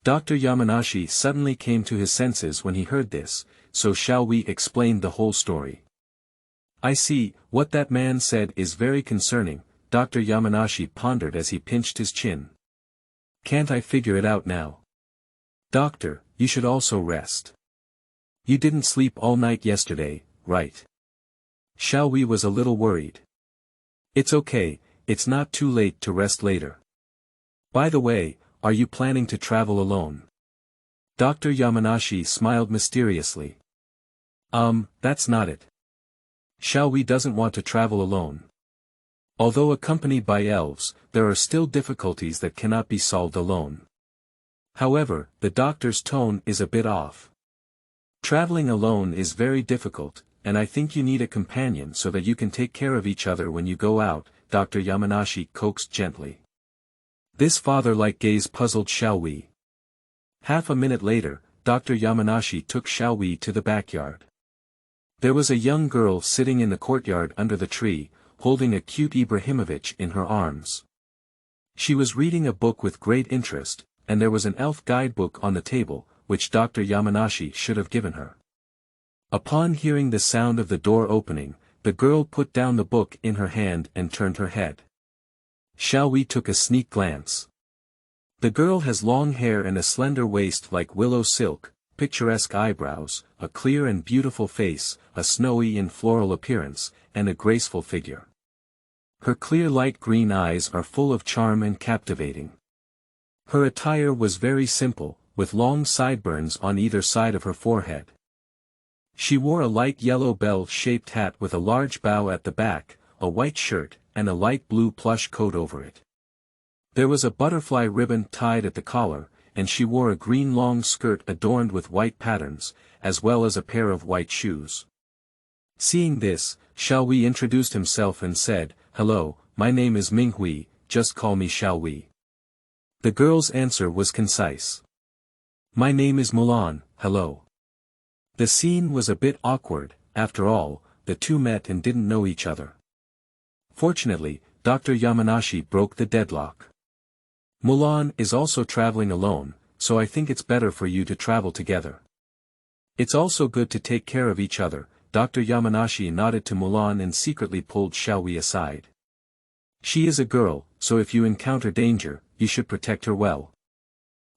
Dr. Yamanashi suddenly came to his senses when he heard this, so Xiaohui explained the whole story. I see, what that man said is very concerning. Dr. Yamanashi pondered as he pinched his chin. Can't I figure it out now? Doctor, you should also rest. You didn't sleep all night yesterday, right? Xiaohui was a little worried. It's okay, it's not too late to rest later. By the way, are you planning to travel alone? Dr. Yamanashi smiled mysteriously. That's not it. Xiaohui doesn't want to travel alone. Although accompanied by elves, there are still difficulties that cannot be solved alone. However, the doctor's tone is a bit off. Traveling alone is very difficult, and I think you need a companion so that you can take care of each other when you go out, Dr. Yamanashi coaxed gently. This father-like gaze puzzled Xiaohui. Half a minute later, Dr. Yamanashi took Xiaohui to the backyard. There was a young girl sitting in the courtyard under the tree, holding a cute Ibrahimovic in her arms. She was reading a book with great interest, and there was an elf guidebook on the table, which Dr. Yamanashi should have given her. Upon hearing the sound of the door opening, the girl put down the book in her hand and turned her head. Xiaohui took a sneak glance. The girl has long hair and a slender waist like willow silk, picturesque eyebrows, a clear and beautiful face, a snowy and floral appearance, and a graceful figure. Her clear light green eyes are full of charm and captivating. Her attire was very simple, with long sideburns on either side of her forehead. She wore a light yellow bell-shaped hat with a large bow at the back, a white shirt, and a light blue plush coat over it. There was a butterfly ribbon tied at the collar, and she wore a green long skirt adorned with white patterns, as well as a pair of white shoes. Seeing this, Xiaohui introduced himself and said, "Hello, my name is Minghui, just call me Xiaohui." The girl's answer was concise. "My name is Mulan, hello." The scene was a bit awkward. After all, the two met and didn't know each other. Fortunately, Dr. Yamanashi broke the deadlock. "Mulan is also traveling alone, so I think it's better for you to travel together. It's also good to take care of each other." Dr. Yamanashi nodded to Mulan and secretly pulled Xiaohui aside. "She is a girl, so if you encounter danger, you should protect her well."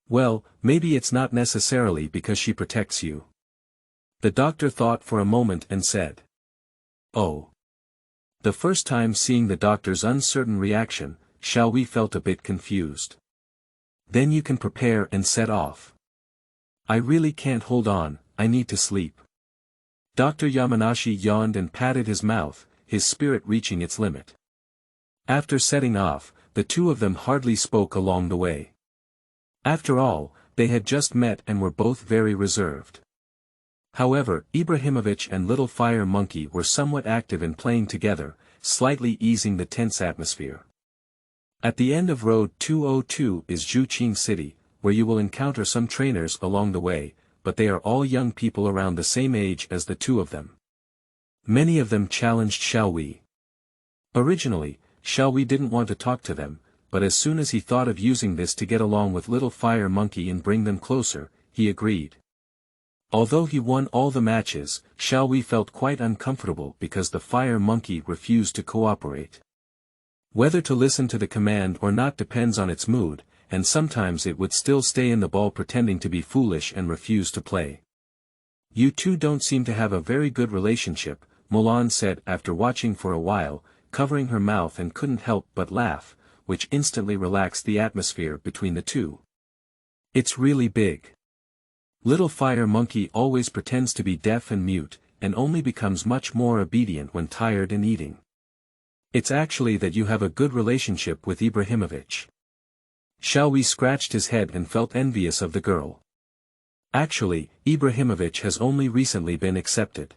"Well, maybe it's not necessarily because she protects you." The doctor thought for a moment and said. "Oh." The first time seeing the doctor's uncertain reaction, Xiaohui felt a bit confused. "Then you can prepare and set off." "I really can't hold on, I need to sleep." Dr. Yamanashi yawned and patted his mouth, his spirit reaching its limit. After setting off, the two of them hardly spoke along the way. After all, they had just met and were both very reserved. However, Ibrahimovic and Little Fire Monkey were somewhat active in playing together, slightly easing the tense atmosphere. At the end of Road 202 is Zhuqing City, where you will encounter some trainers along the way, but they are all young people around the same age as the two of them. Many of them challenged Xiaohui. Originally, Xiaohui didn't want to talk to them, but as soon as he thought of using this to get along with little fire monkey and bring them closer, he agreed. Although he won all the matches, Xiaohui felt quite uncomfortable because the fire monkey refused to cooperate. Whether to listen to the command or not depends on its mood, and sometimes it would still stay in the ball pretending to be foolish and refuse to play. "You two don't seem to have a very good relationship," Mulan said after watching for a while, covering her mouth and couldn't help but laugh, which instantly relaxed the atmosphere between the two. "It's really big. Little fire monkey always pretends to be deaf and mute, and only becomes much more obedient when tired and eating. It's actually that you have a good relationship with Ibrahimovic." Xiaohui scratched his head and felt envious of the girl. Actually, Ibrahimovic has only recently been accepted.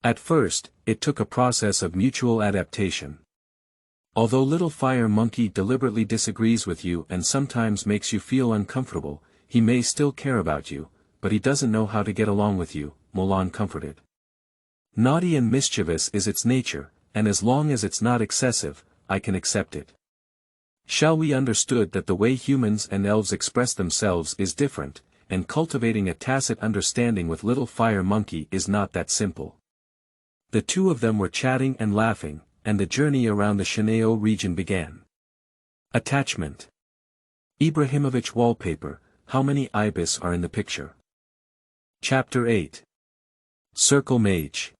At first, it took a process of mutual adaptation. Although little fire monkey deliberately disagrees with you and sometimes makes you feel uncomfortable, he may still care about you, but he doesn't know how to get along with you, Mulan comforted. "Naughty and mischievous is its nature, and as long as it's not excessive, I can accept it." Xiaohui understood that the way humans and elves express themselves is different, and cultivating a tacit understanding with little fire monkey is not that simple. The two of them were chatting and laughing, and the journey around the Xiao region began. Attachment. Ibrahimovic wallpaper, how many ibis are in the picture? Chapter 8. Circle Mage.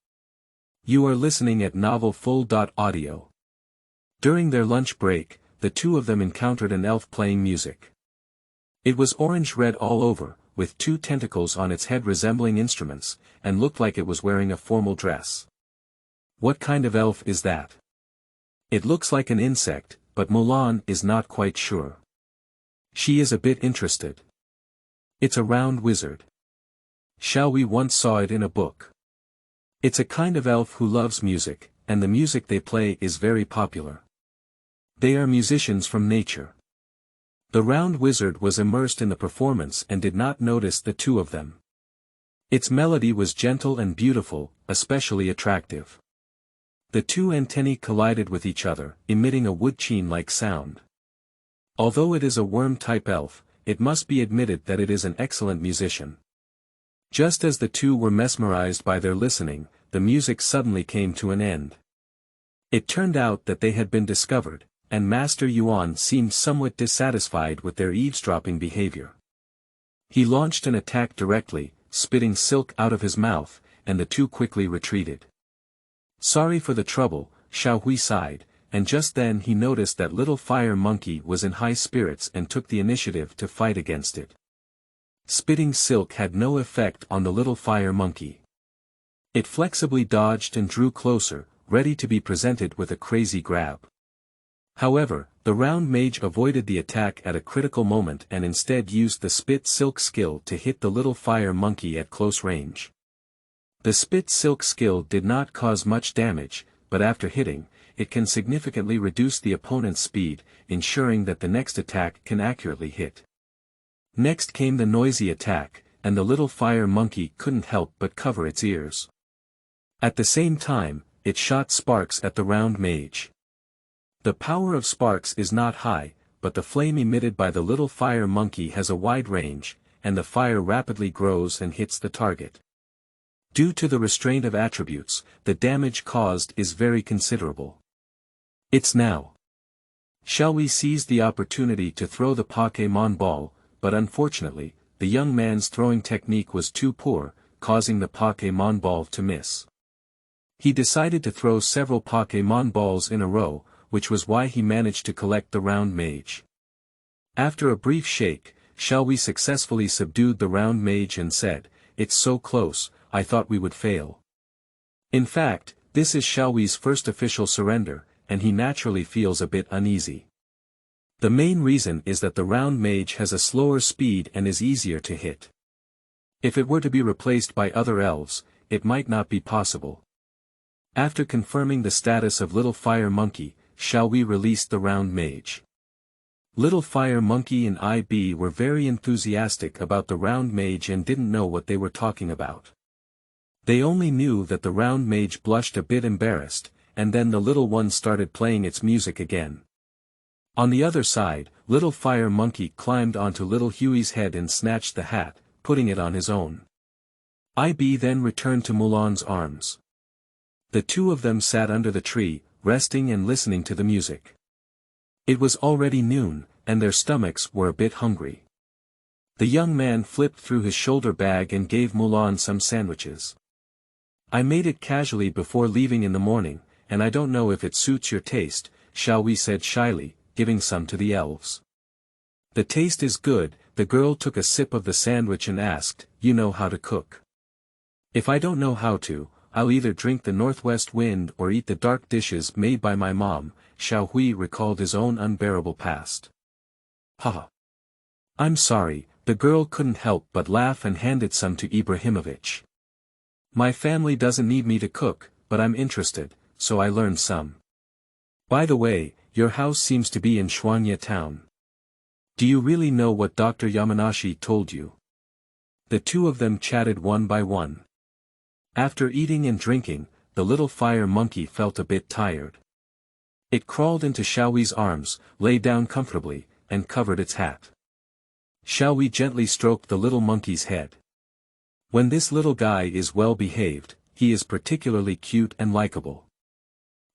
You are listening at novelfull.audio. During their lunch break, the two of them encountered an elf playing music. It was orange-red all over, with two tentacles on its head resembling instruments, and looked like it was wearing a formal dress. "What kind of elf is that? It looks like an insect, but Mulan is not quite sure. She is a bit interested. It's a round wizard. Xiaohui once saw it in a book. It's a kind of elf who loves music, and the music they play is very popular. They are musicians from nature." The round wizard was immersed in the performance and did not notice the two of them. Its melody was gentle and beautiful, especially attractive. The two antennae collided with each other, emitting a wood-cheen-like sound. Although it is a worm-type elf, it must be admitted that it is an excellent musician. Just as the two were mesmerized by their listening, the music suddenly came to an end. It turned out that they had been discovered, and Master Yuan seemed somewhat dissatisfied with their eavesdropping behavior. He launched an attack directly, spitting silk out of his mouth, and the two quickly retreated. "Sorry for the trouble," Xiaohui sighed, and just then he noticed that little fire monkey was in high spirits and took the initiative to fight against it. Spitting silk had no effect on the little fire monkey. It flexibly dodged and drew closer, ready to be presented with a crazy grab. However, the round mage avoided the attack at a critical moment and instead used the spit silk skill to hit the little fire monkey at close range. The spit silk skill did not cause much damage, but after hitting, it can significantly reduce the opponent's speed, ensuring that the next attack can accurately hit. Next came the noisy attack, and the little fire monkey couldn't help but cover its ears. At the same time, it shot sparks at the round mage. The power of sparks is not high, but the flame emitted by the little fire monkey has a wide range, and the fire rapidly grows and hits the target. Due to the restraint of attributes, the damage caused is very considerable. "It's now." Xiaohui seized the opportunity to throw the Pokémon ball, but unfortunately, the young man's throwing technique was too poor, causing the Pokémon ball to miss. He decided to throw several Pokémon balls in a row, which was why he managed to collect the round mage. After a brief shake, Xiaohui successfully subdued the round mage and said, "It's so close, I thought we would fail." In fact, this is Xiaohui's first official surrender, and he naturally feels a bit uneasy. The main reason is that the round mage has a slower speed and is easier to hit. If it were to be replaced by other elves, it might not be possible. After confirming the status of little fire monkey, Xiaohui released the round mage. Little Fire Monkey and IB were very enthusiastic about the round mage and didn't know what they were talking about. They only knew that the round mage blushed a bit embarrassed, and then the little one started playing its music again. On the other side, little fire monkey climbed onto little Huey's head and snatched the hat, putting it on his own. IB then returned to Mulan's arms. The two of them sat under the tree, resting and listening to the music. It was already noon, and their stomachs were a bit hungry. The young man flipped through his shoulder bag and gave Mulan some sandwiches. I made it casually before leaving in the morning, and I don't know if it suits your taste, Xiaohui said shyly, giving some to the elves. The taste is good, the girl took a sip of the sandwich and asked, you know how to cook? If I don't know how to, I'll either drink the northwest wind or eat the dark dishes made by my mom, Xiaohui recalled his own unbearable past. Haha. I'm sorry, the girl couldn't help but laugh and handed some to Ibrahimovic. My family doesn't need me to cook, but I'm interested, so I learned some. By the way, your house seems to be in Shuangwen town. Do you really know what Dr. Yamanashi told you? The two of them chatted one by one. After eating and drinking, the little fire monkey felt a bit tired. It crawled into Xiaohui's arms, lay down comfortably, and covered its hat. Xiaohui gently stroked the little monkey's head. When this little guy is well behaved, he is particularly cute and likable.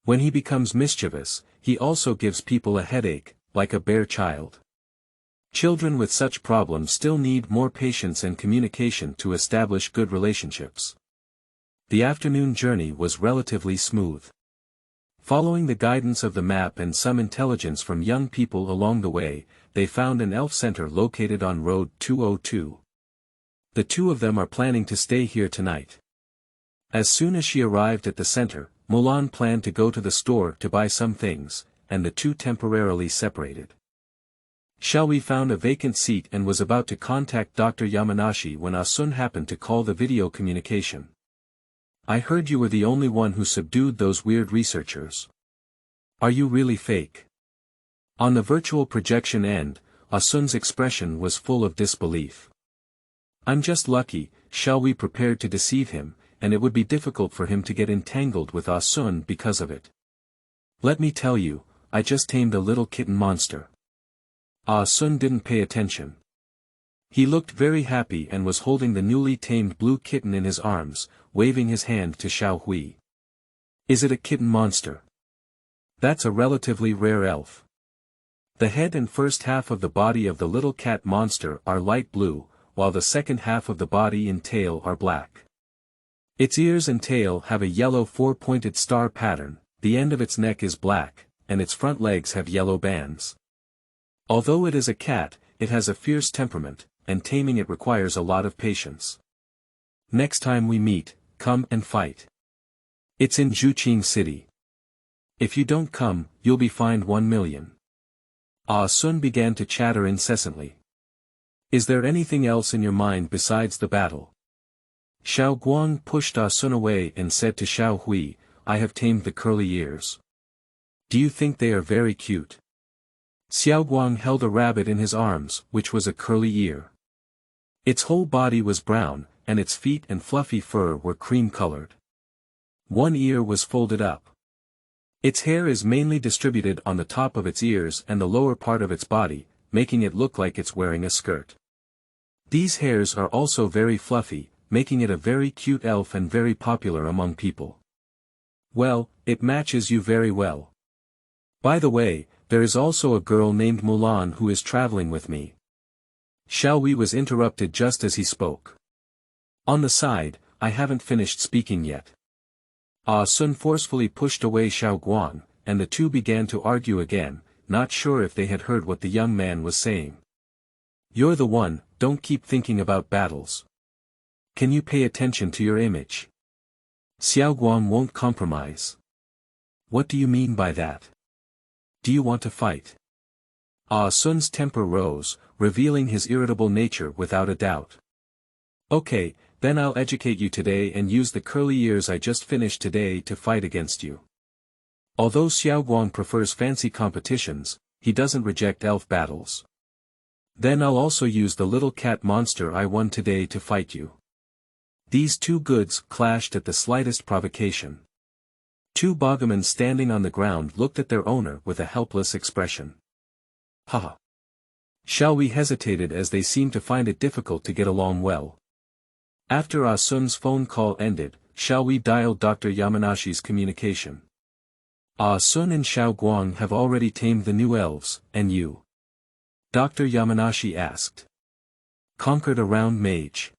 When he becomes mischievous, he also gives people a headache, like a bare child. Children with such problems still need more patience and communication to establish good relationships. The afternoon journey was relatively smooth. Following the guidance of the map and some intelligence from young people along the way, they found an elf center located on Road 202. The two of them are planning to stay here tonight. As soon as she arrived at the center, Mulan planned to go to the store to buy some things, and the two temporarily separated. Xiaohui found a vacant seat and was about to contact Dr. Yamanashi when Asun happened to call the video communication. I heard you were the only one who subdued those weird researchers. Are you really fake? On the virtual projection end, Asun's expression was full of disbelief. I'm just lucky, Xiaohui prepared to deceive him, and it would be difficult for him to get entangled with Asun because of it. Let me tell you, I just tamed a little kitten monster. Asun didn't pay attention. He looked very happy and was holding the newly tamed blue kitten in his arms, waving his hand to Xiaohui. Is it a kitten monster? That's a relatively rare elf. The head and first half of the body of the little cat monster are light blue, while the second half of the body and tail are black. Its ears and tail have a yellow four-pointed star pattern, the end of its neck is black, and its front legs have yellow bands. Although it is a cat, it has a fierce temperament, and taming it requires a lot of patience. Next time we meet, come and fight. It's in Zhuqing City. If you don't come, you'll be fined 1 million. Sun began to chatter incessantly. Is there anything else in your mind besides the battle? Guang pushed Sun away and said to Xiaohui, I have tamed the curly ears. Do you think they are very cute? Guang held a rabbit in his arms, which was a curly ear. Its whole body was brown, and its feet and fluffy fur were cream-colored. One ear was folded up. Its hair is mainly distributed on the top of its ears and the lower part of its body, making it look like it's wearing a skirt. These hairs are also very fluffy, making it a very cute elf and very popular among people. Well, it matches you very well. By the way, there is also a girl named Mulan who is traveling with me. Xiaohui was interrupted just as he spoke. On the side, I haven't finished speaking yet. Sun forcefully pushed away Guang, and the two began to argue again, not sure if they had heard what the young man was saying. You're the one, don't keep thinking about battles. Can you pay attention to your image? Guang won't compromise. What do you mean by that? Do you want to fight? Sun's temper rose, revealing his irritable nature without a doubt. Okay, then I'll educate you today and use the curly ears I just finished today to fight against you. Although Guang prefers fancy competitions, he doesn't reject elf battles. Then I'll also use the little cat monster I won today to fight you. These two goods clashed at the slightest provocation. Two bogomans standing on the ground looked at their owner with a helpless expression. Haha. Xiaohui hesitated as they seemed to find it difficult to get along well. After Ah Sun's phone call ended, Xiaohui dialed Dr. Yamanashi's communication. Ah Sun and Xiao Guang have already tamed the new elves, and you? Dr. Yamanashi asked. Conquered a round mage.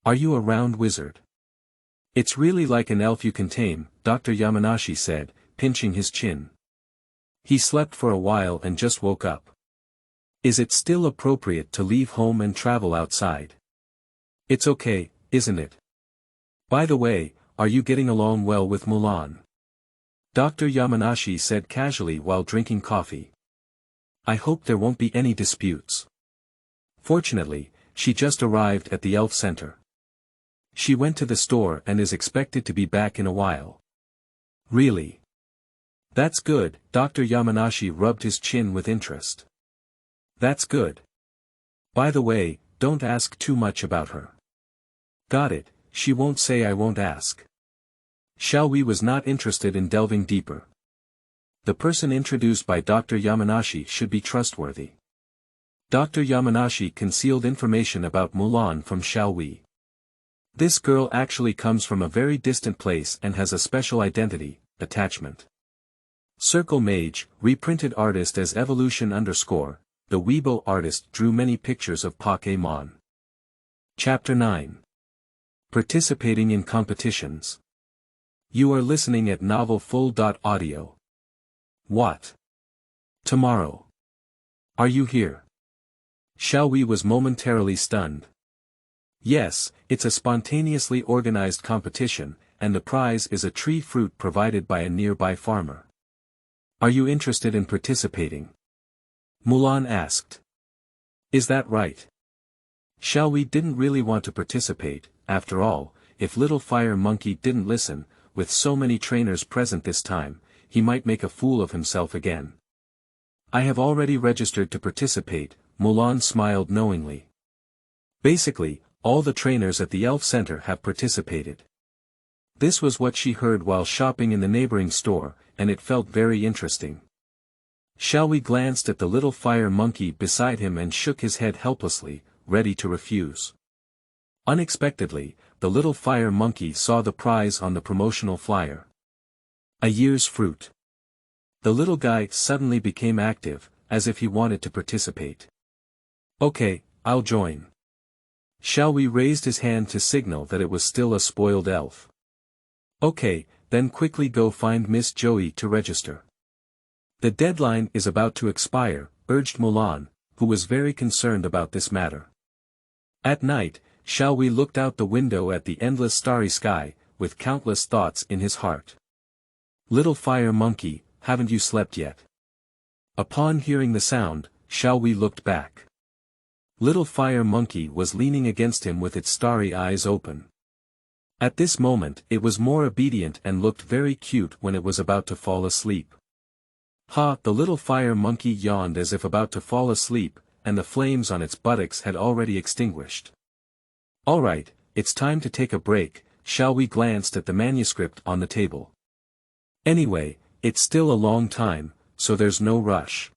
Are you a round wizard? It's really like an elf you can tame, Dr. Yamanashi said, pinching his chin. He slept for a while and just woke up. Is it still appropriate to leave home and travel outside? It's okay, isn't it? By the way, are you getting along well with Mulan? Dr. Yamanashi said casually while drinking coffee. I hope there won't be any disputes. Fortunately, she just arrived at the Elf Center. She went to the store and is expected to be back in a while. Really? That's good, Dr. Yamanashi rubbed his chin with interest. That's good. By the way, don't ask too much about her. Got it, she won't say I won't ask. Xiaohui was not interested in delving deeper. The person introduced by Dr. Yamanashi should be trustworthy. Dr. Yamanashi concealed information about Mulan from Xiaohui. This girl actually comes from a very distant place and has a special identity, attachment. Circle Mage, reprinted artist as Evolution_, the Weibo artist drew many pictures of Pokémon. Chapter 9. Participating in competitions. You are listening at novelfull.audio. What? Tomorrow. Are you here? Xiaohui was momentarily stunned. Yes, it's a spontaneously organized competition, and the prize is a tree fruit provided by a nearby farmer. Are you interested in participating? Mulan asked. Is that right? Xiaohui didn't really want to participate, after all, if Little Fire Monkey didn't listen, with so many trainers present this time, he might make a fool of himself again. I have already registered to participate, Mulan smiled knowingly. Basically, all the trainers at the Elf Center have participated. This was what she heard while shopping in the neighboring store, and it felt very interesting. Xiaohui glanced at the little fire monkey beside him and shook his head helplessly, ready to refuse. Unexpectedly, the little fire monkey saw the prize on the promotional flyer. A year's fruit. The little guy suddenly became active, as if he wanted to participate. Okay, I'll join. Xiaohui raised his hand to signal that it was still a spoiled elf. Okay, then quickly go find Miss Joey to register. The deadline is about to expire, urged Mulan, who was very concerned about this matter. At night, Xiaohui looked out the window at the endless starry sky, with countless thoughts in his heart. Little fire monkey, haven't you slept yet? Upon hearing the sound, Xiaohui looked back. Little fire monkey was leaning against him with its starry eyes open. At this moment it was more obedient and looked very cute when it was about to fall asleep. Ha! The little fire monkey yawned as if about to fall asleep, and the flames on its buttocks had already extinguished. Alright, it's time to take a break, Xiaohui glanced at the manuscript on the table. Anyway, it's still a long time, so there's no rush.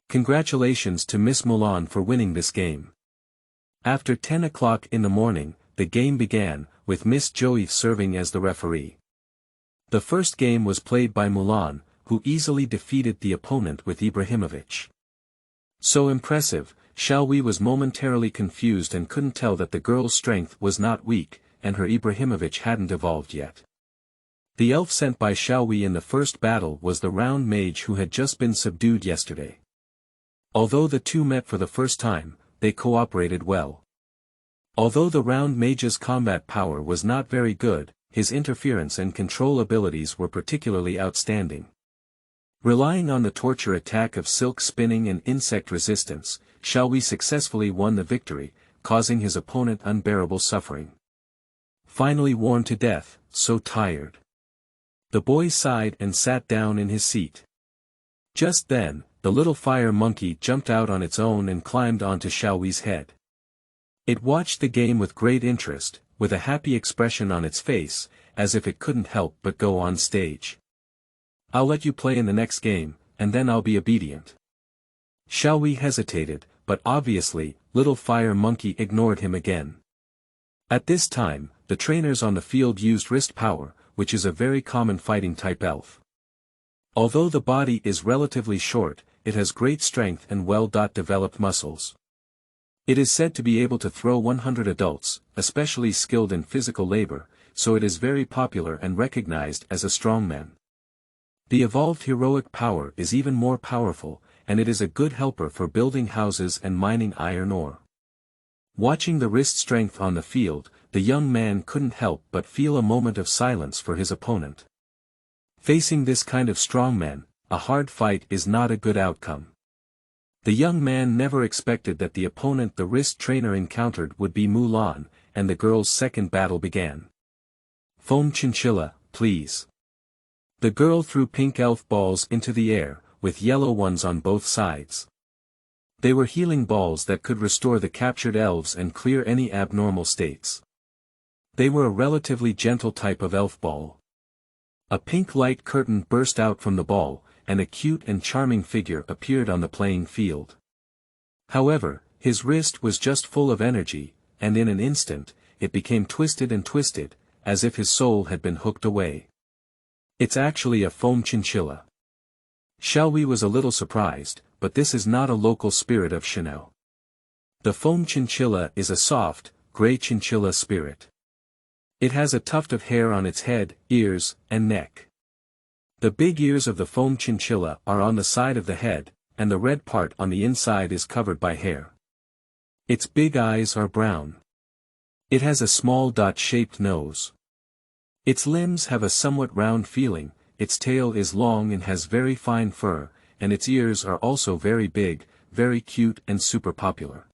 Congratulations to Miss Mulan for winning this game. After 10 o'clock in the morning, the game began, with Miss Joey serving as the referee. The first game was played by Mulan, who easily defeated the opponent with Ibrahimovic. So impressive, Xiaohui was momentarily confused and couldn't tell that the girl's strength was not weak, and her Ibrahimovic hadn't evolved yet. The elf sent by Xiaohui in the first battle was the round mage who had just been subdued yesterday. Although the two met for the first time, they cooperated well. Although the round mage's combat power was not very good, his interference and control abilities were particularly outstanding. Relying on the torture attack of silk spinning and insect resistance, Xiaohui successfully won the victory, causing his opponent unbearable suffering. Finally worn to death, so tired. The boy sighed and sat down in his seat. Just then, the little fire monkey jumped out on its own and climbed onto Xiaohui's head. It watched the game with great interest, with a happy expression on its face, as if it couldn't help but go on stage. I'll let you play in the next game, and then I'll be obedient. Xiaohui hesitated, but obviously, little fire monkey ignored him again. At this time, the trainers on the field used wrist power, which is a very common fighting type elf. Although the body is relatively short, it has great strength and well-developed muscles. It is said to be able to throw 100 adults, especially skilled in physical labor, so it is very popular and recognized as a strongman. The evolved heroic power is even more powerful, and it is a good helper for building houses and mining iron ore. Watching the wrist strength on the field, the young man couldn't help but feel a moment of silence for his opponent. Facing this kind of strongman, a hard fight is not a good outcome. The young man never expected that the opponent the wrist trainer encountered would be Mulan, and the girl's second battle began. Foam chinchilla, please. The girl threw pink elf balls into the air, with yellow ones on both sides. They were healing balls that could restore the captured elves and clear any abnormal states. They were a relatively gentle type of elf ball. A pink light curtain burst out from the ball, and a cute and charming figure appeared on the playing field. However, his wrist was just full of energy, and in an instant, it became twisted and twisted, as if his soul had been hooked away. It's actually a foam chinchilla. Xiaohui was a little surprised, but this is not a local spirit of Xiao. The foam chinchilla is a soft, gray chinchilla spirit. It has a tuft of hair on its head, ears, and neck. The big ears of the foam chinchilla are on the side of the head, and the red part on the inside is covered by hair. Its big eyes are brown. It has a small dot-shaped nose. Its limbs have a somewhat round feeling, its tail is long and has very fine fur, and its ears are also very big, very cute and super popular.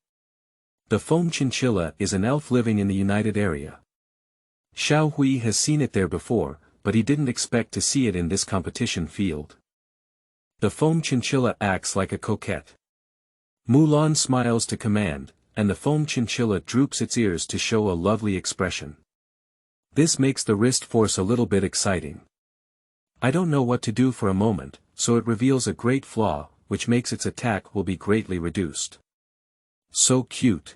The foam chinchilla is an elf living in the United Area. Xiaohui has seen it there before, but he didn't expect to see it in this competition field. The foam chinchilla acts like a coquette. Mulan smiles to command, and the foam chinchilla droops its ears to show a lovely expression. This makes the wrist force a little bit exciting. I don't know what to do for a moment, so it reveals a great flaw, which makes its attack will be greatly reduced. So cute.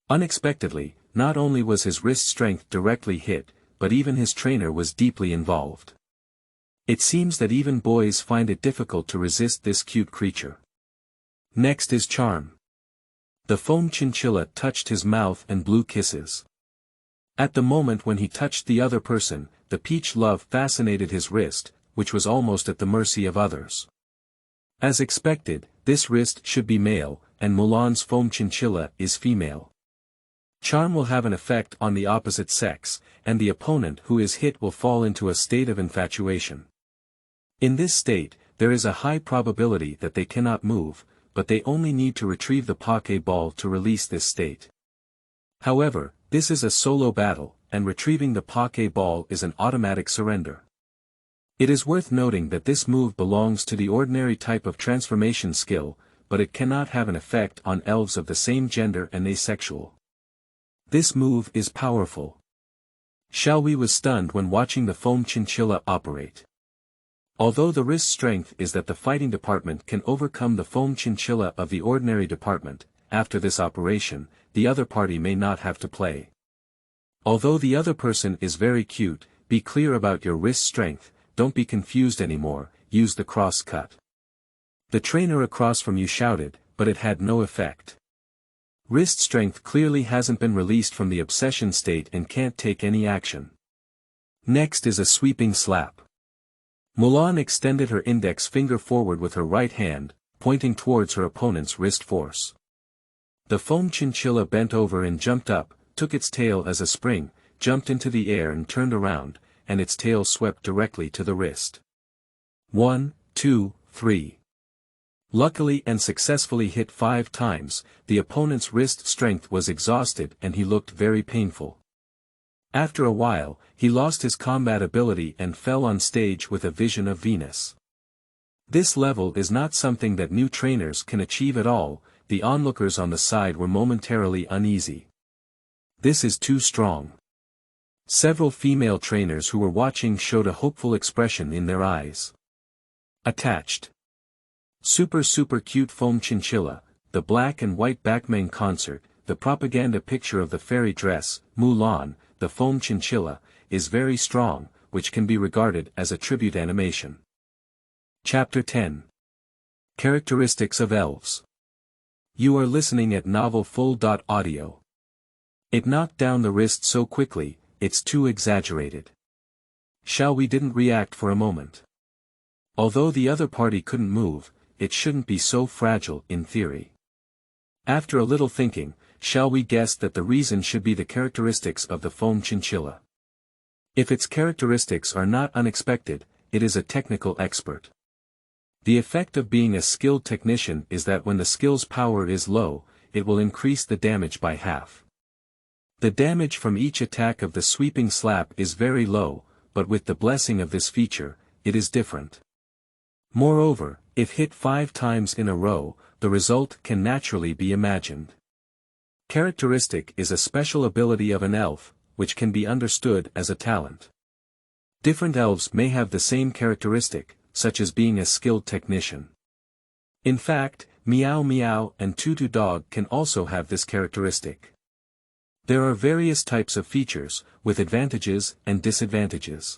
Unexpectedly, not only was his wrist strength directly hit, but even his trainer was deeply involved. It seems that even boys find it difficult to resist this cute creature. Next is charm. The foam chinchilla touched his mouth and blew kisses. At the moment when he touched the other person, the peach love fascinated his wrist, which was almost at the mercy of others. As expected, this wrist should be male, and Mulan's foam chinchilla is female. Charm will have an effect on the opposite sex, and the opponent who is hit will fall into a state of infatuation. In this state, there is a high probability that they cannot move, but they only need to retrieve the Poké ball to release this state. However, this is a solo battle, and retrieving the Poké ball is an automatic surrender. It is worth noting that this move belongs to the ordinary type of transformation skill, but it cannot have an effect on elves of the same gender and asexual. This move is powerful. Xiaohui was stunned when watching the foam chinchilla operate. Although the wrist strength is that the fighting department can overcome the foam chinchilla of the ordinary department, after this operation, the other party may not have to play. Although the other person is very cute, be clear about your wrist strength, don't be confused anymore, use the cross cut. The trainer across from you shouted, but it had no effect. Wrist strength clearly hasn't been released from the obsession state and can't take any action. Next is a sweeping slap. Mulan extended her index finger forward with her right hand, pointing towards her opponent's wrist force. The foam chinchilla bent over and jumped up, took its tail as a spring, jumped into the air and turned around, and its tail swept directly to the wrist. 1, 2, 3. Luckily and successfully hit 5 times, the opponent's wrist strength was exhausted and he looked very painful. After a while, he lost his combat ability and fell on stage with a vision of Venus. This level is not something that new trainers can achieve at all, the onlookers on the side were momentarily uneasy. This is too strong. Several female trainers who were watching showed a hopeful expression in their eyes. Attached. Super cute foam chinchilla, the black and white Backmang concert, the propaganda picture of the fairy dress, Mulan, the foam chinchilla, is very strong, which can be regarded as a tribute animation. Chapter 10. Characteristics of Elves. You are listening at novel full.audio. It knocked down the wrist so quickly, it's too exaggerated. Xiaohui didn't react for a moment. Although the other party couldn't move, it shouldn't be so fragile in theory. After a little thinking, Xiaohui guessed that the reason should be the characteristics of the foam chinchilla. If its characteristics are not unexpected, it is a technical expert. The effect of being a skilled technician is that when the skill's power is low, it will increase the damage by half. The damage from each attack of the sweeping slap is very low, but with the blessing of this feature, it is different. Moreover, if hit 5 times in a row, the result can naturally be imagined. Characteristic is a special ability of an elf, which can be understood as a talent. Different elves may have the same characteristic, such as being a skilled technician. In fact, Meow Meow and Tutu Dog can also have this characteristic. There are various types of features, with advantages and disadvantages.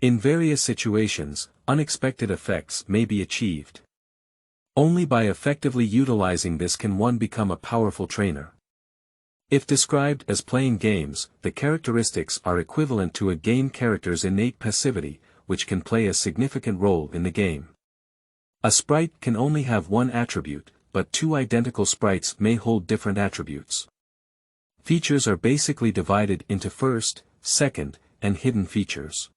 In various situations, unexpected effects may be achieved. Only by effectively utilizing this can one become a powerful trainer. If described as playing games, the characteristics are equivalent to a game character's innate passivity, which can play a significant role in the game. A sprite can only have one attribute, but 2 identical sprites may hold different attributes. Features are basically divided into first, second, and hidden features.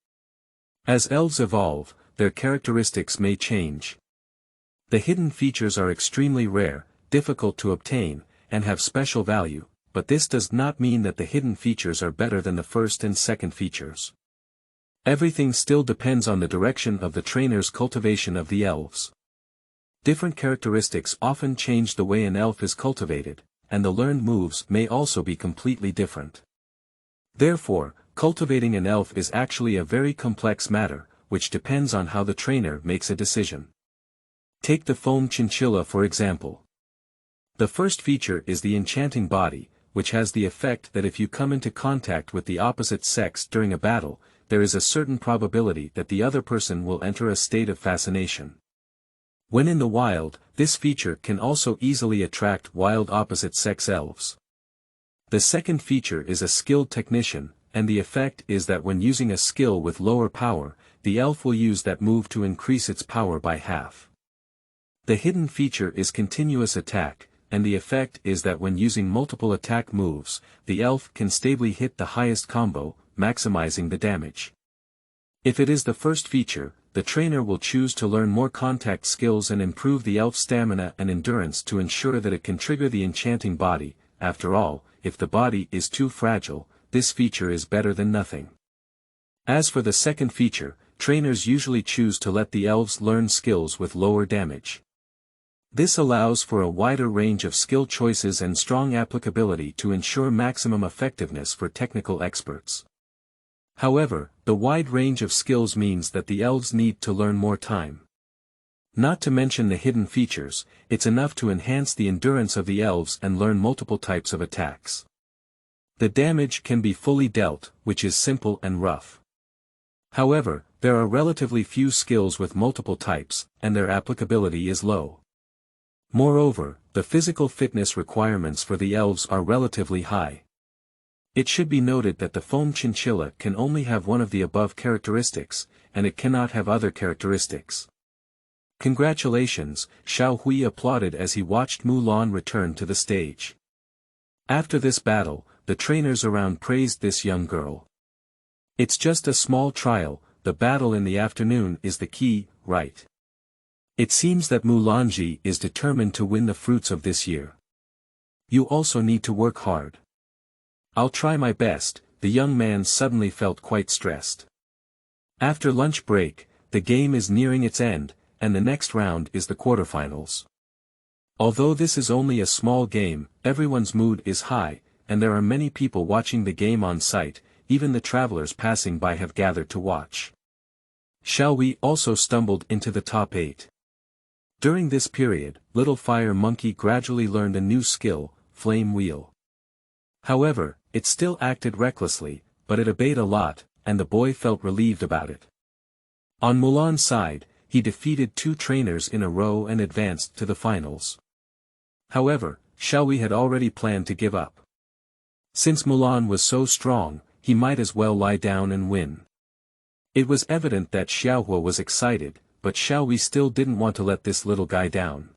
As elves evolve, their characteristics may change. The hidden features are extremely rare, difficult to obtain, and have special value, but this does not mean that the hidden features are better than the first and second features. Everything still depends on the direction of the trainer's cultivation of the elves. Different characteristics often change the way an elf is cultivated, and the learned moves may also be completely different. Therefore, cultivating an elf is actually a very complex matter, which depends on how the trainer makes a decision. Take the foam chinchilla for example. The first feature is the enchanting body, which has the effect that if you come into contact with the opposite sex during a battle, there is a certain probability that the other person will enter a state of fascination. When in the wild, this feature can also easily attract wild opposite-sex elves. The second feature is a skilled technician, and the effect is that when using a skill with lower power, the elf will use that move to increase its power by half. The hidden feature is continuous attack, and the effect is that when using multiple attack moves, the elf can stably hit the highest combo, maximizing the damage. If it is the first feature, the trainer will choose to learn more contact skills and improve the elf's stamina and endurance to ensure that it can trigger the enchanting body. After all, if the body is too fragile, this feature is better than nothing. As for the second feature, trainers usually choose to let the elves learn skills with lower damage. This allows for a wider range of skill choices and strong applicability to ensure maximum effectiveness for technical experts. However, the wide range of skills means that the elves need to learn more time. Not to mention the hidden features, it's enough to enhance the endurance of the elves and learn multiple types of attacks. The damage can be fully dealt, which is simple and rough. However, there are relatively few skills with multiple types, and their applicability is low. Moreover, the physical fitness requirements for the elves are relatively high. It should be noted that the foam chinchilla can only have one of the above characteristics, and it cannot have other characteristics. Congratulations, Xiaohui applauded as he watched Mulan return to the stage. After this battle, the trainers around praised this young girl. It's just a small trial, the battle in the afternoon is the key, right? It seems that Mulanji is determined to win the fruits of this year. You also need to work hard. I'll try my best. The young man suddenly felt quite stressed. After lunch break, the game is nearing its end, and the next round is the quarterfinals. Although this is only a small game, everyone's mood is high, and there are many people watching the game on site, even the travelers passing by have gathered to watch. Xiaohui also stumbled into the top 8. During this period, Little Fire Monkey gradually learned a new skill, Flame Wheel. However, it still acted recklessly, but it obeyed a lot, and the boy felt relieved about it. On Mulan's side, he defeated 2 trainers in a row and advanced to the finals. However, Xiaohui had already planned to give up. Since Mulan was so strong, he might as well lie down and win. It was evident that Xiaohui was excited, but Xiaohui still didn't want to let this little guy down.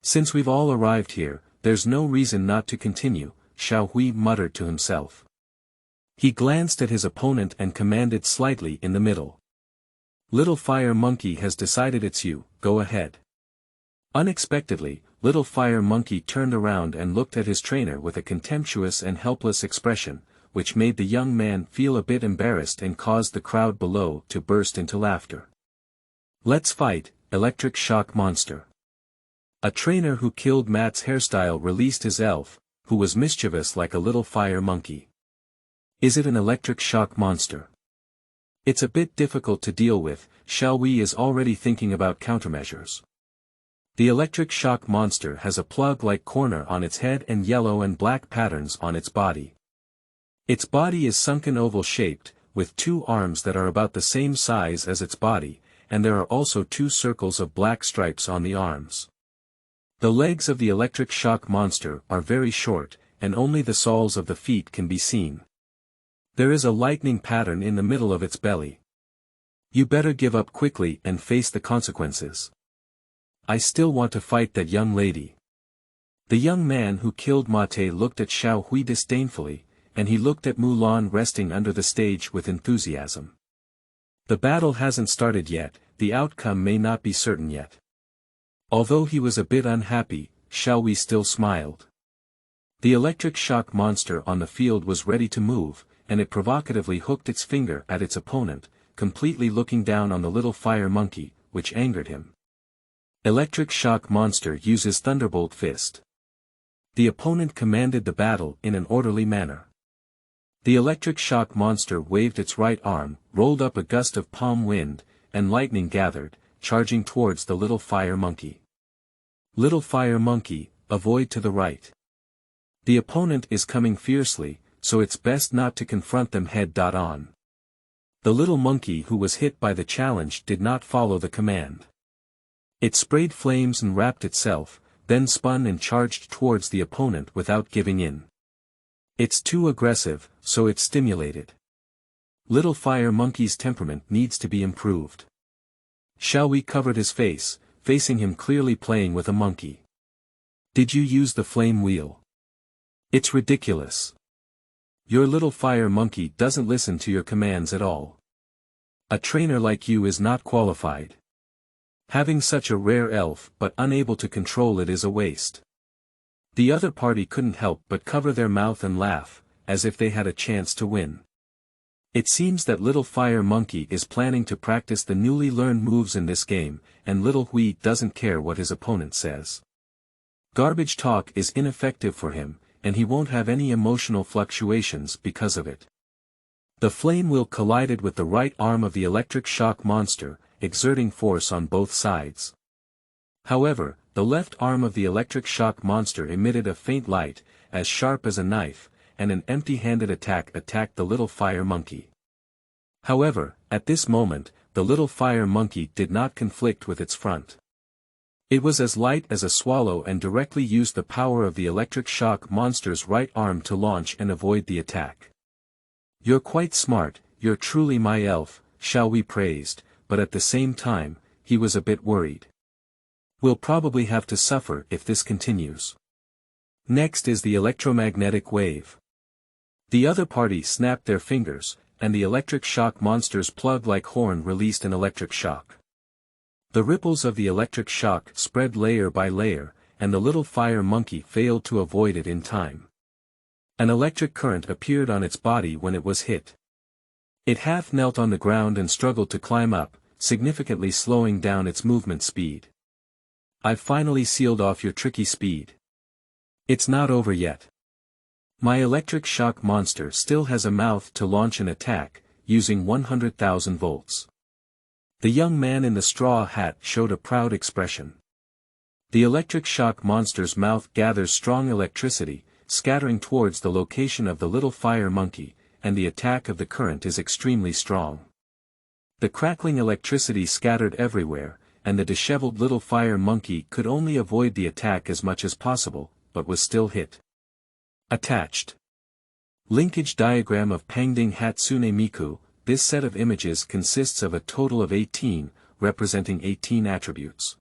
Since we've all arrived here, there's no reason not to continue, Xiaohui muttered to himself. He glanced at his opponent and commanded slightly in the middle. Little Fire Monkey has decided it's you, go ahead. Unexpectedly, Little Fire Monkey turned around and looked at his trainer with a contemptuous and helpless expression, which made the young man feel a bit embarrassed and caused the crowd below to burst into laughter. Let's fight, Electric Shock Monster. A trainer who killed Matt's hairstyle released his elf, who was mischievous like a little fire monkey. Is it an electric shock monster? It's a bit difficult to deal with, Xiaohui is already thinking about countermeasures. The electric shock monster has a plug-like corner on its head and yellow and black patterns on its body. Its body is sunken oval-shaped, with 2 arms that are about the same size as its body, and there are also 2 circles of black stripes on the arms. The legs of the electric shock monster are very short, and only the soles of the feet can be seen. There is a lightning pattern in the middle of its belly. You better give up quickly and face the consequences. I still want to fight that young lady. The young man who killed Mate looked at Xiaohui disdainfully, and he looked at Mulan resting under the stage with enthusiasm. The battle hasn't started yet, the outcome may not be certain yet. Although he was a bit unhappy, Xiaohui still smiled. The electric shock monster on the field was ready to move, and it provocatively hooked its finger at its opponent, completely looking down on the little fire monkey, which angered him. Electric shock monster uses Thunderbolt Fist. The opponent commanded the battle in an orderly manner. The electric shock monster waved its right arm, rolled up a gust of palm wind, and lightning gathered, charging towards the little fire monkey. Little fire monkey, avoid to the right. The opponent is coming fiercely, so it's best not to confront them head-on. The little monkey who was hit by the challenge did not follow the command. It sprayed flames and wrapped itself, then spun and charged towards the opponent without giving in. It's too aggressive, so it's stimulated. Little fire monkey's temperament needs to be improved. Xiaohui covered his face, facing him clearly playing with a monkey. Did you use the flame wheel? It's ridiculous. Your little fire monkey doesn't listen to your commands at all. A trainer like you is not qualified. Having such a rare elf but unable to control it is a waste. The other party couldn't help but cover their mouth and laugh, as if they had a chance to win. It seems that little fire monkey is planning to practice the newly learned moves in this game, and little Hui doesn't care what his opponent says. Garbage talk is ineffective for him, and he won't have any emotional fluctuations because of it. The flame wheel collided with the right arm of the electric shock monster, exerting force on both sides. However, the left arm of the electric shock monster emitted a faint light, as sharp as a knife, and an empty-handed attack attacked the little fire monkey. However, at this moment, the little fire monkey did not conflict with its front. It was as light as a swallow and directly used the power of the electric shock monster's right arm to launch and avoid the attack. You're quite smart, you're truly my elf, Xiaohui praised, but at the same time, he was a bit worried. We'll probably have to suffer if this continues. Next is the electromagnetic wave. The other party snapped their fingers, and the electric shock monster's plug-like horn released an electric shock. The ripples of the electric shock spread layer by layer, and the little fire monkey failed to avoid it in time. An electric current appeared on its body when it was hit. It half knelt on the ground and struggled to climb up, significantly slowing down its movement speed. I've finally sealed off your tricky speed. It's not over yet. My electric shock monster still has a mouth to launch an attack, using 100,000 volts. The young man in the straw hat showed a proud expression. The electric shock monster's mouth gathers strong electricity, scattering towards the location of the little fire monkey, and the attack of the current is extremely strong. The crackling electricity scattered everywhere, and the disheveled little fire monkey could only avoid the attack as much as possible, but was still hit. Attached. Linkage diagram of Pangding Hatsune Miku. This set of images consists of a total of 18, representing 18 attributes.